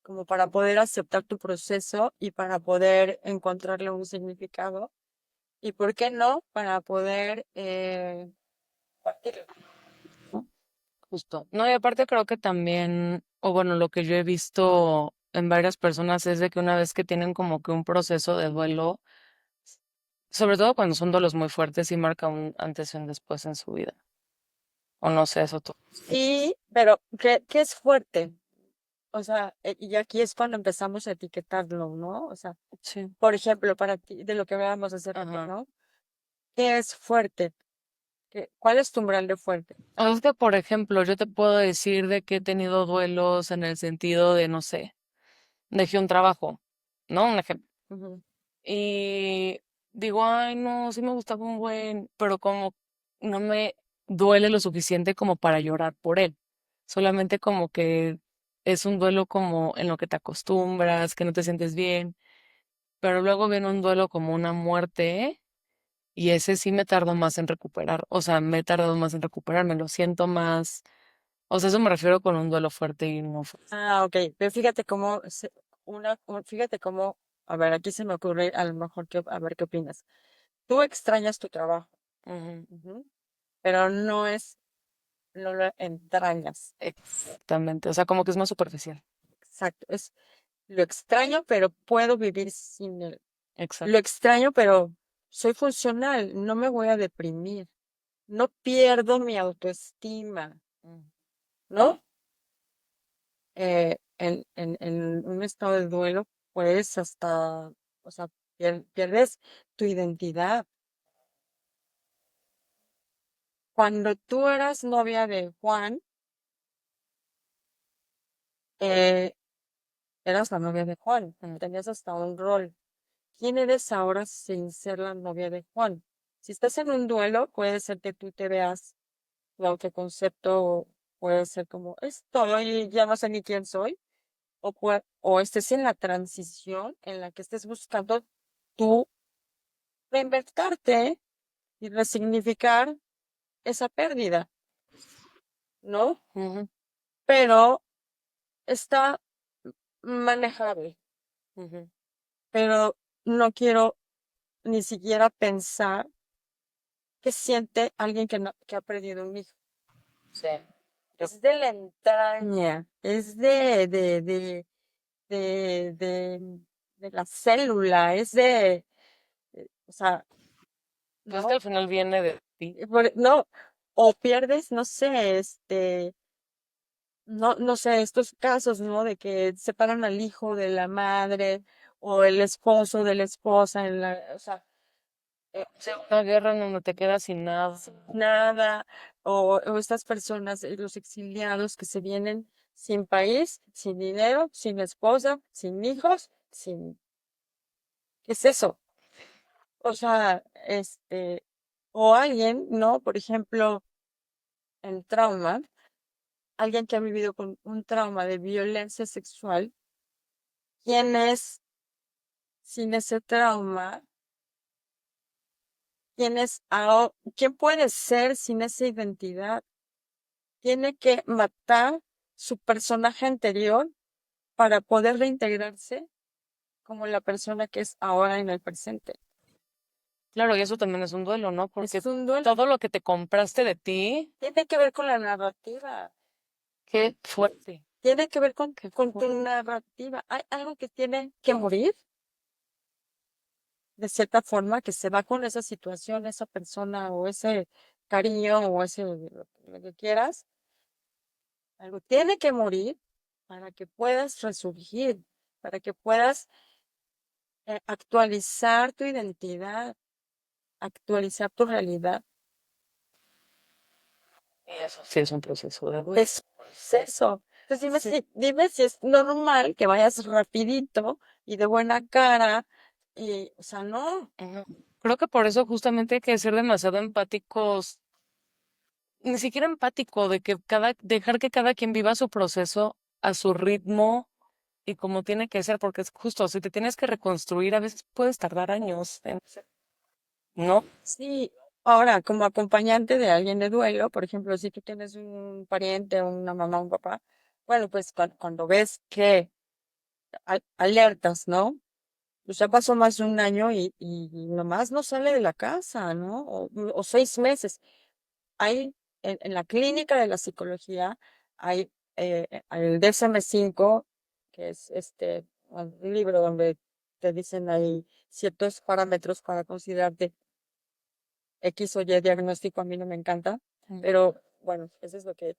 como para poder aceptar tu proceso y para poder encontrarle un significado. Y por qué no, para poder partirlo, ¿no? Justo. No, y aparte creo que también, o bueno, lo que yo he visto en varias personas es de que una vez que tienen como que un proceso de duelo, sobre todo cuando son duelos muy fuertes, sí marca un antes y un después en su vida. O no sé, eso tú. Sí, pero ¿qué es fuerte? O sea, y aquí es cuando empezamos a etiquetarlo, ¿no? O sea, Sí. por ejemplo, para ti, de lo que hablábamos hace rato, Ajá. ¿no? ¿Qué es fuerte? ¿Cuál es tu umbral de fuerte? O es que, por ejemplo, yo te puedo decir de que he tenido duelos en el sentido de, no sé, dejé un trabajo, ¿no? Un ejemplo. Ujú. Y digo, ay, no, sí me gustaba un buen, pero como no me duele lo suficiente como para llorar por él. Solamente como que es un duelo como en lo que te acostumbras, que no te sientes bien, pero luego viene un duelo como una muerte y ese sí me tardo más en recuperar. O sea, me he tardado más en recuperarme, lo siento más. O sea, eso me refiero con un duelo fuerte y no fuerte. Ah, ok. Pero fíjate cómo, fíjate cómo, a ver, aquí se me ocurre a lo mejor que, a ver qué opinas. Tú extrañas tu trabajo, Ujú. ujú, pero no lo entrañas. Exactamente. O sea, como que es más superficial. Exacto. Lo extraño, pero puedo vivir sin él. Lo Exacto. extraño, pero soy funcional, no me voy a deprimir, no pierdo mi autoestima, Mm. ¿no? En un estado de duelo, pues hasta, o sea, pierdes tu identidad. Cuando tú eras novia de Juan, eh, eras la novia de Juan, tenías hasta un rol. ¿Quién eres ahora sin ser la novia de Juan? Si estás en un duelo, puede ser que tú te veas, tu autoconcepto puede ser como, estoy, ya no sé ni quién soy, o estés en la transición en la que estés buscando tú reinventarte y resignificar esa pérdida, ¿no? Ujú, Pero está manejable, ujú. pero no quiero ni siquiera pensar qué siente alguien que ha perdido un hijo. Sí. Yo- Es de la entraña, es de la célula, o sea, Pues es que ¿no? al final viene de ti. No, o pierdes, no sé, no sé, estos casos, ¿no? De que separan al hijo de la madre o el esposo de la esposa, o sea, eh, Sí, una guerra en donde te quedas sin nada. nada, o estas personas, los exiliados que se vienen sin país, sin dinero, sin esposa, sin hijos, sin, ¿qué es eso? O sea, o alguien, ¿no? Por ejemplo, el trauma, alguien que ha vivido con un trauma de violencia sexual, ¿quién es sin ese trauma? ¿Quién puede ser sin esa identidad? Tiene que matar su personaje anterior para poder reintegrarse como la persona que es ahora en el presente. Claro, y eso también es un duelo, ¿no? Porque Es un duelo. todo lo que te compraste de ti, Tiene que ver con la narrativa. qué fuerte, Tiene que ver qué con tu fuerte. narrativa. Hay algo que tiene que morir de cierta forma, que se va con esa situación, esa persona o ese cariño o ese lo que quieras. Algo tiene que morir para que puedas resurgir, para que puedas actualizar tu identidad, actualizar tu realidad. Y eso sí es un proceso de duelo. Es proceso. Entonces Sí. dime si es normal que vayas rapidito y de buena cara y, o sea, no. Ujú. Creo que por eso justamente hay que ser demasiado empáticos, ni siquiera empático, de que dejar que cada quien viva su proceso a su ritmo y como tiene que ser, porque es justo, si te tienes que reconstruir, a veces puedes tardar años, ¿no? Sí, ahora como acompañante de alguien de duelo, por ejemplo, si tú tienes un pariente, una mamá, un papá, bueno, pues cuando ves que alertas, ¿no? Pues ya pasó más de un año y nomás no sale de la casa, ¿no? O 6 meses. Hay en la clínica de la psicología, hay el DSM-5, que es un libro donde te dicen ahí ciertos parámetros para considerarte X o Y diagnóstico, a mí no me encanta, Mm. pero bueno, eso es lo que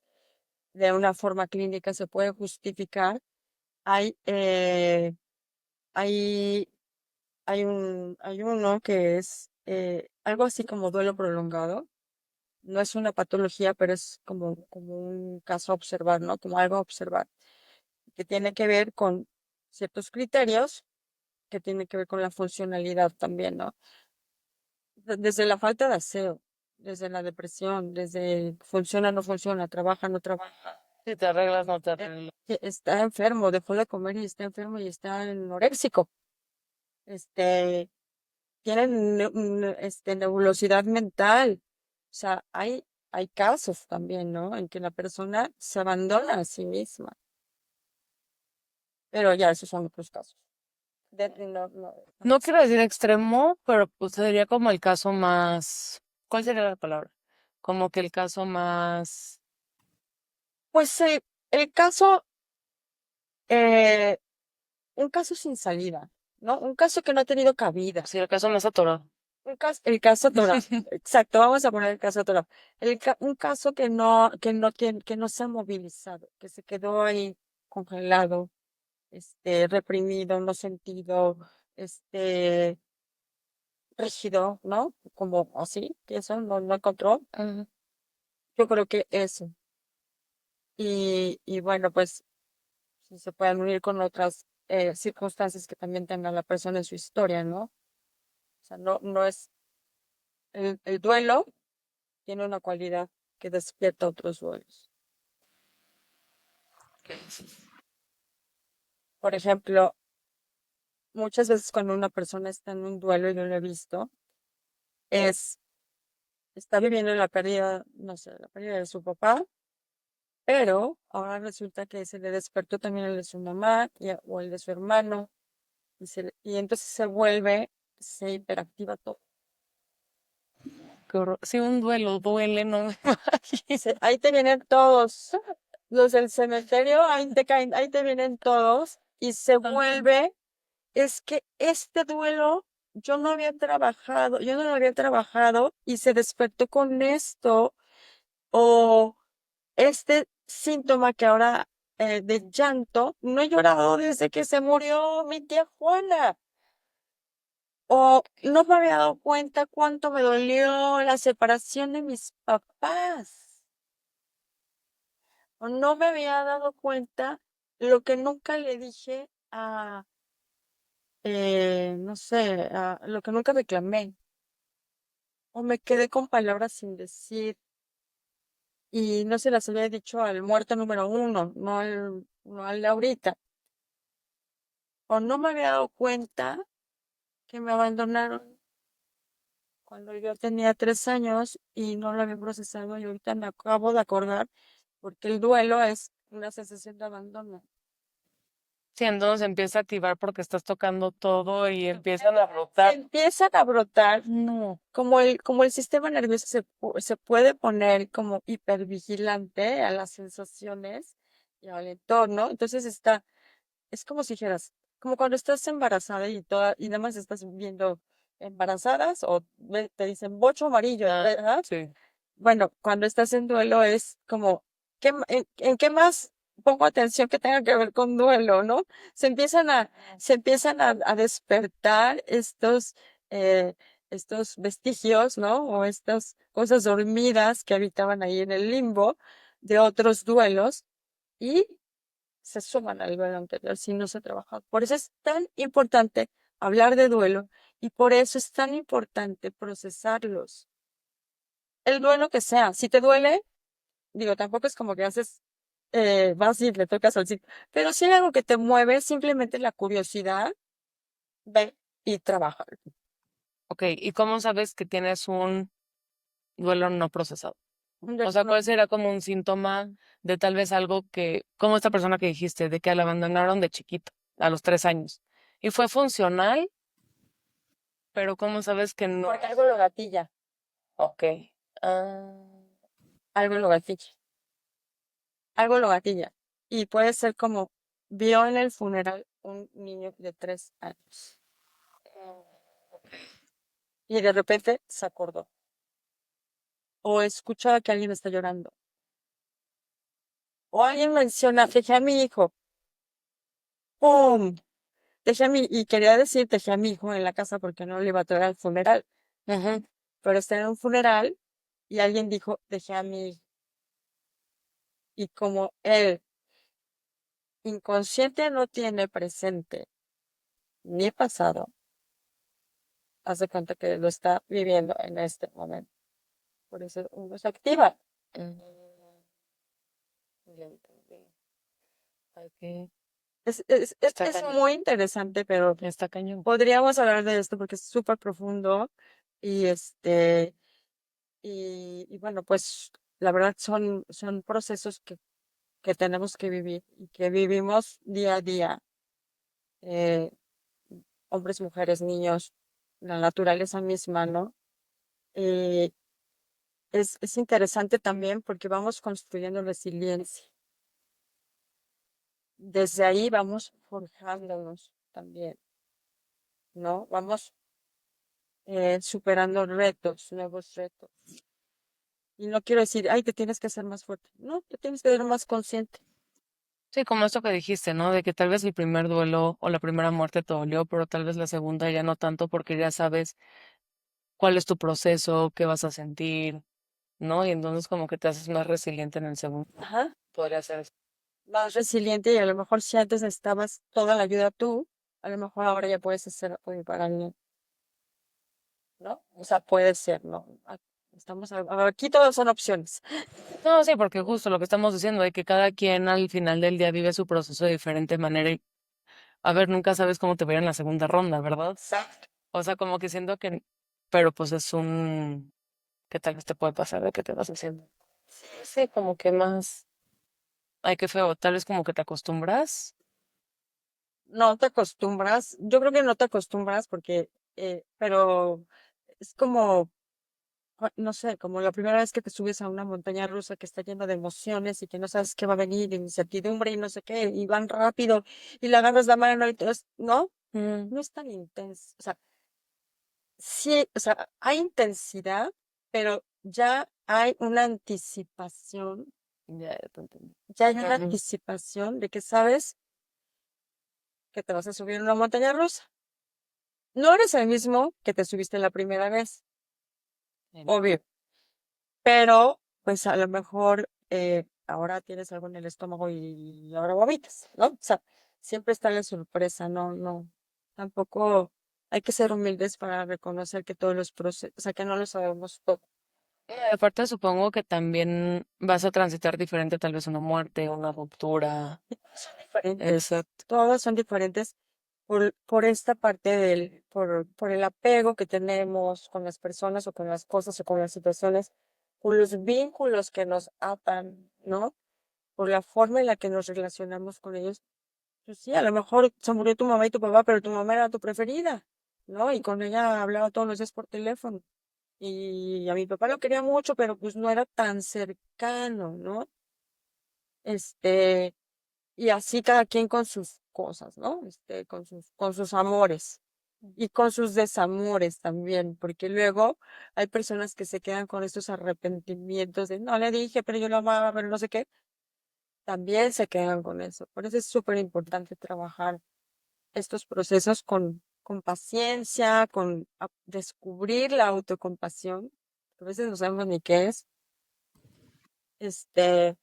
de una forma clínica se puede justificar. Hay, eh, hay, hay uno que es algo así como duelo prolongado. No es una patología, pero es como un caso a observar, ¿no? Como algo a observar, que tiene que ver con ciertos criterios, que tiene que ver con la funcionalidad también, ¿no? Desde la falta de aseo, desde la depresión, desde funciona, no funciona, trabaja, no trabaja. Si te arreglas, no te eh, arreglas. que está enfermo, dejó de comer y está enfermo y está anoréxico. Este, tienen nebulosidad mental. O sea, hay casos también, ¿no? En que la persona se abandona a sí misma. Pero ya, esos son otros casos. No, no, No quiero decir extremo, pero pues sería como el caso más, ¿cuál sería la palabra? Como que el caso más, pues el caso, eh, un caso sin salida, ¿no? Un caso que no ha tenido cabida. sí, el caso más atorado. El caso Torah. Exacto, vamos a poner el caso Torah. Un caso que no se ha movilizado, que se quedó ahí congelado, reprimido, no sentido, este, rígido, ¿no? Como así, que eso no encontró. Ujú. Yo creo que eso. Y bueno, pues si se pueden unir con otras circunstancias que también tenga la persona en su historia, ¿no? O sea, no es el duelo tiene una cualidad que despierta otros duelos. Por ejemplo, muchas veces cuando una persona está en un duelo, y yo lo he visto, es, está viviendo la pérdida, no sé, la pérdida de su papá, pero ahora resulta que se le despertó también el de su mamá o el de su hermano, y entonces se hiperactiva todo. Qué horror. Si un duelo duele, no me imagino. Ahí te vienen todos, los del cementerio, ahí te caen, ahí te vienen todos, y se vuelve. Es que este duelo yo no lo había trabajado y se despertó con esto o este síntoma que ahora de llanto, no he llorado desde que se murió mi tía Juana o no me había dado cuenta cuánto me dolió la separación de mis papás o no me había dado cuenta lo que nunca le dije no sé, lo que nunca reclamé, o me quedé con palabras sin decir y no se las había dicho al muerto número uno, no al de ahorita, o no me había dado cuenta que me abandonaron cuando yo tenía 3 años y no lo había procesado y ahorita me acabo de acordar porque el duelo es una sensación de abandono. Sí, entonces empieza a activar porque estás tocando todo y empiezan a Se brotar. empiezan a brotar No. como el sistema nervioso se puede poner como hipervigilante a las sensaciones y al entorno, entonces es como si dijeras, como cuando estás embarazada y nada más estás viendo embarazadas o te dicen bocho amarillo, ¿verdad? Sí. Bueno, cuando estás en duelo es como, ¿en qué más pongo atención que tenga que ver con duelo, ¿no? Se empiezan a, se empiezan a despertar eh, estos vestigios, ¿no? O estas cosas dormidas que habitaban ahí en el limbo de otros duelos y se suman al duelo anterior si no se trabaja. Por eso es tan importante hablar de duelo y por eso es tan importante procesarlos. El duelo que sea, si te duele, digo, tampoco es como que vas y le tocas al sitio, pero si hay algo que te mueve, simplemente la curiosidad, ve y trabaja. Ok, ¿y cómo sabes que tienes un duelo no procesado? Yo O sea, no- ¿cuál será como un síntoma de tal vez algo que, como esta persona que dijiste, de que la abandonaron de chiquito, a los 3 años? Y fue funcional, pero ¿cómo sabes que no? Porque algo lo gatilla, Ok. Ah, algo lo gatilla, algo lo gatilla. Y puede ser como vio en el funeral un niño de 3 años y de repente se acordó. O escucha que alguien está llorando. O alguien menciona, dejé a mi hijo. ¡Pum! Y quería decir, dejé a mi hijo en la casa porque no le iba a traer al funeral. ujú. Pero está en un funeral y alguien dijo, dejé a mi hijo. Y como el inconsciente no tiene presente ni pasado, hace cuenta que lo está viviendo en este momento. Por eso uno se activa. Mm, ya entendí. Ok. Es, es, es, Está es cañón. muy interesante, pero Está cañón. podríamos hablar de esto porque es súper profundo y y bueno, pues la verdad son procesos que tenemos que vivir y que vivimos día a día, eh, hombres, mujeres, niños, la naturaleza misma, ¿no? Eh, es interesante también porque vamos construyendo resiliencia. Desde ahí vamos forjándonos también, ¿no? Vamos superando retos, nuevos retos. Y no quiero decir, ay, te tienes que hacer más fuerte. No, te tienes que ser más consciente. Sí, como esto que dijiste, ¿no? De que tal vez el primer duelo o la primera muerte te dolió, pero tal vez la segunda ya no tanto porque ya sabes cuál es tu proceso, qué vas a sentir, ¿no? Y entonces como que te haces más resiliente en el segundo. Ajá. Podría ser. Más resiliente y a lo mejor si antes necesitabas toda la ayuda tú, a lo mejor ahora ya puedes hacer apoyo para alguien, ¿no? O sea, puede ser, ¿no? Aquí todas son opciones. No, sí, porque justo lo que estamos diciendo, de que cada quien al final del día vive su proceso de diferente manera y, a ver, nunca sabes cómo te va a ir en la segunda ronda, ¿verdad? Exacto. O sea, como que siento que, pero pues es un, que tal vez te puede pasar de que te vas haciendo. Sí, como que más, ay, qué feo, tal vez como que te acostumbras. No te acostumbras, yo creo que no te acostumbras porque, pero es como, no sé, como la primera vez que te subes a una montaña rusa que está llena de emociones y que no sabes qué va a venir, incertidumbre y no sé qué, y van rápido y le agarras la mano y todo, ¿no? Mm, No es tan intenso. O sea, sí, o sea, hay intensidad, pero ya, ya te entendí. ya hay una Ujú. anticipación de que sabes que te vas a subir a una montaña rusa. No eres el mismo que te subiste la primera vez, obvio, pero pues a lo mejor ahora tienes algo en el estómago y ahora vomitas, ¿no? O sea, siempre está la sorpresa, no, no. Tampoco hay que ser humildes para reconocer que todos los procesos, o sea, que no lo sabemos todo. No, y aparte supongo que también vas a transitar diferente, tal vez una muerte, una ruptura. Son diferentes. Exacto. Todos son diferentes por esta parte por el apego que tenemos con las personas o con las cosas o con las situaciones, por los vínculos que nos atan, ¿no? Por la forma en la que nos relacionamos con ellos. Pues sí, a lo mejor se murió tu mamá y tu papá, pero tu mamá era tu preferida, ¿no? Y con ella hablaba todos los días por teléfono. Y a mi papá lo quería mucho, pero pues no era tan cercano, ¿no? Este, y así cada quien con sus cosas, ¿no? Con sus amores y con sus desamores también, porque luego hay personas que se quedan con estos arrepentimientos de, no le dije, pero yo lo amaba, pero no sé qué, también se quedan con eso. Por eso es súper importante trabajar estos procesos con paciencia, descubrir la autocompasión. A veces no sabemos ni qué es. Este,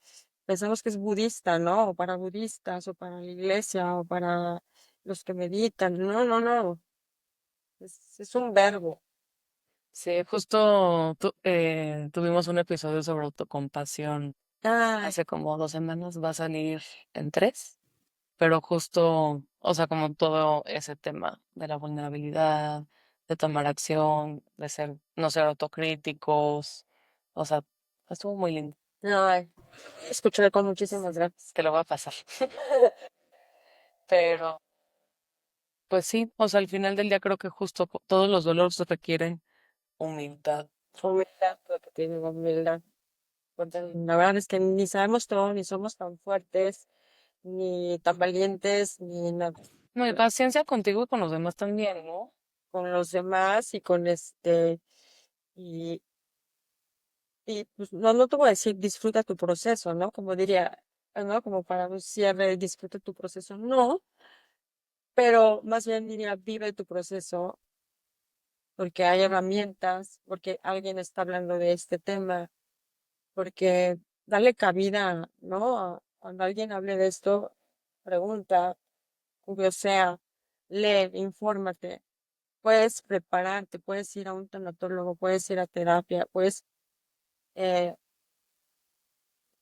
pensamos que es budista, ¿no? O para budistas, o para la iglesia, o para los que meditan. No, no, no. Es un verbo. Sí, justo tuvimos un episodio sobre autocompasión Ay, hace como 2 semanas, va a salir en tres, pero justo, o sea, como todo ese tema de la vulnerabilidad, de tomar acción, de ser, no ser autocríticos, o sea, estuvo muy lindo, ay, escuché con muchísimas gracias. que lo va a pasar. Pero, pues sí, o sea, al final del día creo que justo todos los dolores requieren humildad. Humildad, lo que tiene humildad. Porque la verdad es que ni sabemos todo, ni somos tan fuertes, ni tan valientes, ni nada. No, y paciencia contigo y con los demás también, ¿no? Con los demás y y, y pues no te voy a decir disfruta tu proceso, ¿no? Como diría, ¿no? Como para un cierre, disfruta tu proceso, no, pero más bien diría vive tu proceso porque hay herramientas, porque alguien está hablando de este tema, porque dale cabida, ¿no? Cuando alguien hable de esto, pregunta, sea, lee, infórmate. Puedes prepararte, puedes ir a un tanatólogo, puedes ir a terapia, puedes eh,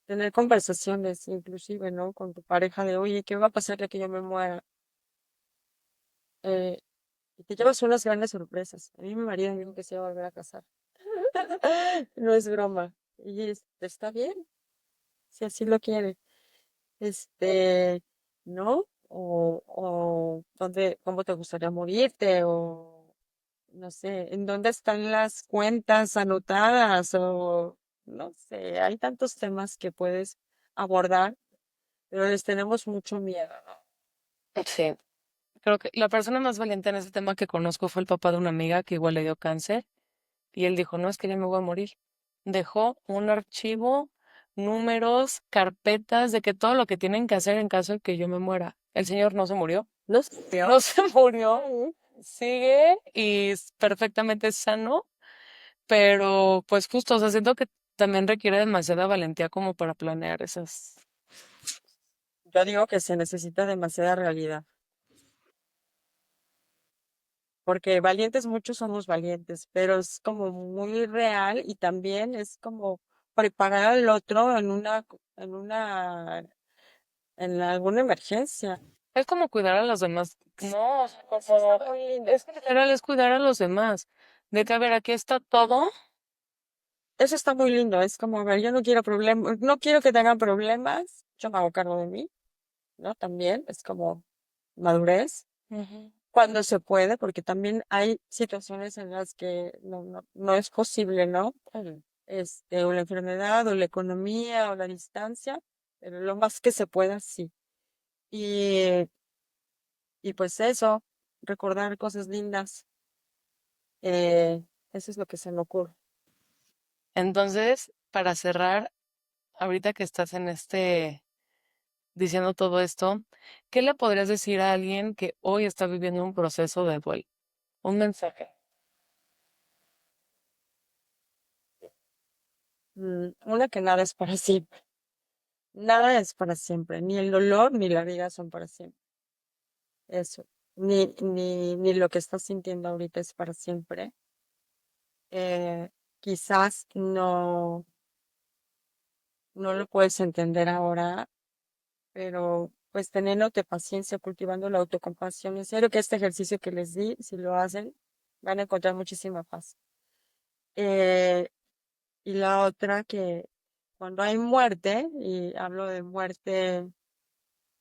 tener conversaciones inclusive, ¿no? Con tu pareja de, oye, ¿qué va a pasar de que yo me muera? Eh, y te llevas unas grandes sorpresas. A mí mi marido me dijo que se iba a volver a casar. No es broma. Y está bien, si así lo quiere. Este, ¿no? O dónde, cómo te gustaría morirte, o no sé, en dónde están las cuentas anotadas, o no sé, hay tantos temas que puedes abordar, pero les tenemos mucho miedo, ¿no? Sí. Creo que la persona más valiente en ese tema que conozco fue el papá de una amiga que igual le dio cáncer y él dijo, no, es que ya me voy a morir. Dejó un archivo, números, carpetas de que todo lo que tienen que hacer en caso de que yo me muera. El señor no se murió. ¿No sé, No se murió. Sigue y es perfectamente sano, pero pues justo, o sea, siento que también requiere demasiada valentía como para planear esas. Yo digo que se necesita demasiada realidad, porque valientes muchos somos valientes, pero es como muy real y también es como preparar al otro en alguna emergencia. Es como cuidar a los demás. No, o sea, por Eso está favor. muy lindo. Es que literal es cuidar a los demás. De que, a ver, aquí está todo. Eso está muy lindo. Es como, a ver, yo no quiero problemas, no quiero que tengan problemas. Yo me hago cargo de mí, ¿no? También es como madurez. Ujú. Cuando se puede, porque también hay situaciones en las que no es posible, ¿no? O la enfermedad, o la economía, o la distancia, pero lo más que se pueda, sí. Y, y pues eso, recordar cosas lindas, eh, eso es lo que se me ocurre. Entonces, para cerrar, ahorita que estás en diciendo todo esto, ¿qué le podrías decir a alguien que hoy está viviendo un proceso de duelo? Un mensaje. Una que nada es para siempre, nada es para siempre, ni el dolor ni la vida son para siempre. Eso. ni lo que estás sintiendo ahorita es para siempre. Quizás no lo puedes entender ahora, pero pues teniéndote paciencia, cultivando la autocompasión, en serio que este ejercicio que les di, si lo hacen, van a encontrar muchísima paz. Eh, y la otra que cuando hay muerte, y hablo de muerte,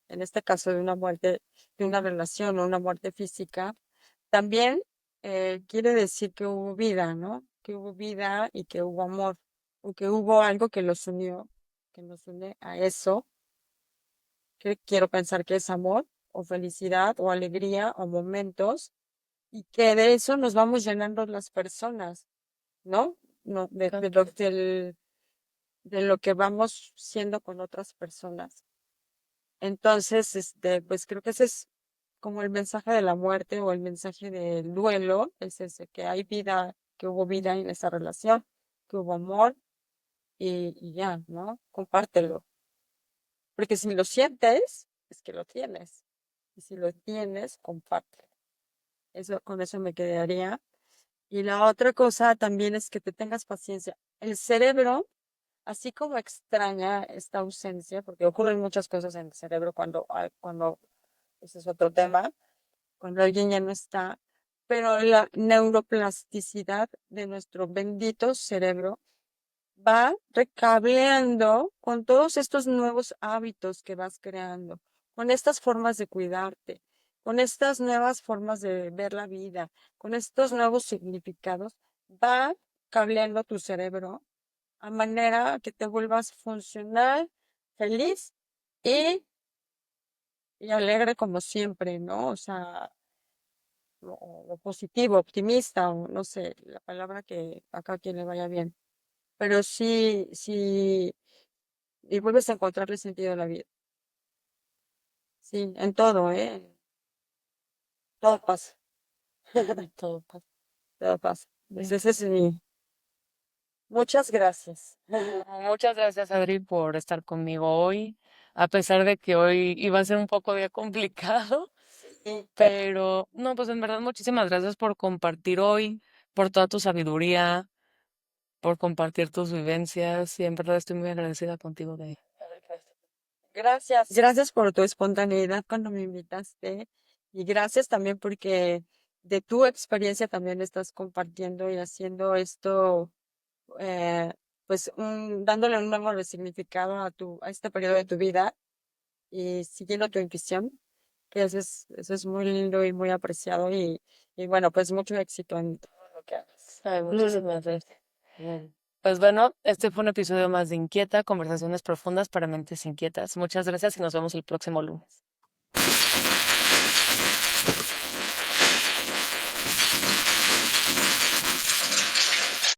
en este caso de una muerte de una relación o una muerte física, también quiere decir que hubo vida, ¿no? Que hubo vida y que hubo amor, o que hubo algo que los unió, que nos une a eso, que quiero pensar que es amor, o felicidad, o alegría, o momentos, y que de eso nos vamos llenando las personas, ¿no? No, Ok. de lo que vamos siendo con otras personas. Entonces, pues creo que ese es como el mensaje de la muerte o el mensaje del duelo, es ese, que hay vida, que hubo vida en esa relación, que hubo amor y ya, ¿no? Compártelo. Porque si lo sientes, es que lo tienes. Y si lo tienes, compártelo. Eso, con eso me quedaría. Y la otra cosa también es que te tengas paciencia. El cerebro, así como extraña esta ausencia, porque ocurren muchas cosas en el cerebro cuando ese es otro tema, cuando alguien ya no está, pero la neuroplasticidad de nuestro bendito cerebro va recableando con todos estos nuevos hábitos que vas creando, con estas formas de cuidarte, con estas nuevas formas de ver la vida, con estos nuevos significados, va cableando tu cerebro a manera que te vuelvas funcional, feliz y, y alegre como siempre, ¿no? O sea, o positivo, optimista, o no sé, la palabra que a cada quien le vaya bien. Pero sí, sí, y vuelves a encontrarle sentido a la vida. Sí, en todo, ¿eh? Todo pasa. Todo pasa. Todo pasa. Pues Sí. ese es mi... Muchas gracias. Muchas gracias, Adri, por estar conmigo hoy, a pesar de que hoy iba a ser un poco día complicado, Sí, pero no, pues en verdad muchísimas gracias por compartir hoy, por toda tu sabiduría, por compartir tus vivencias y en verdad estoy muy agradecida contigo de haber creado este. gracias. Gracias por tu espontaneidad cuando me invitaste y gracias también porque de tu experiencia también estás compartiendo y haciendo esto, eh, pues dándole un nuevo significado a este periodo de tu vida y siguiendo tu intuición, que eso es muy lindo y muy apreciado y bueno, pues mucho éxito en todo lo que hagas. Ay, muchísimas gracias. Pues bueno, este fue un episodio más de Inquieta, conversaciones profundas para mentes inquietas. Muchas gracias y nos vemos el próximo lunes.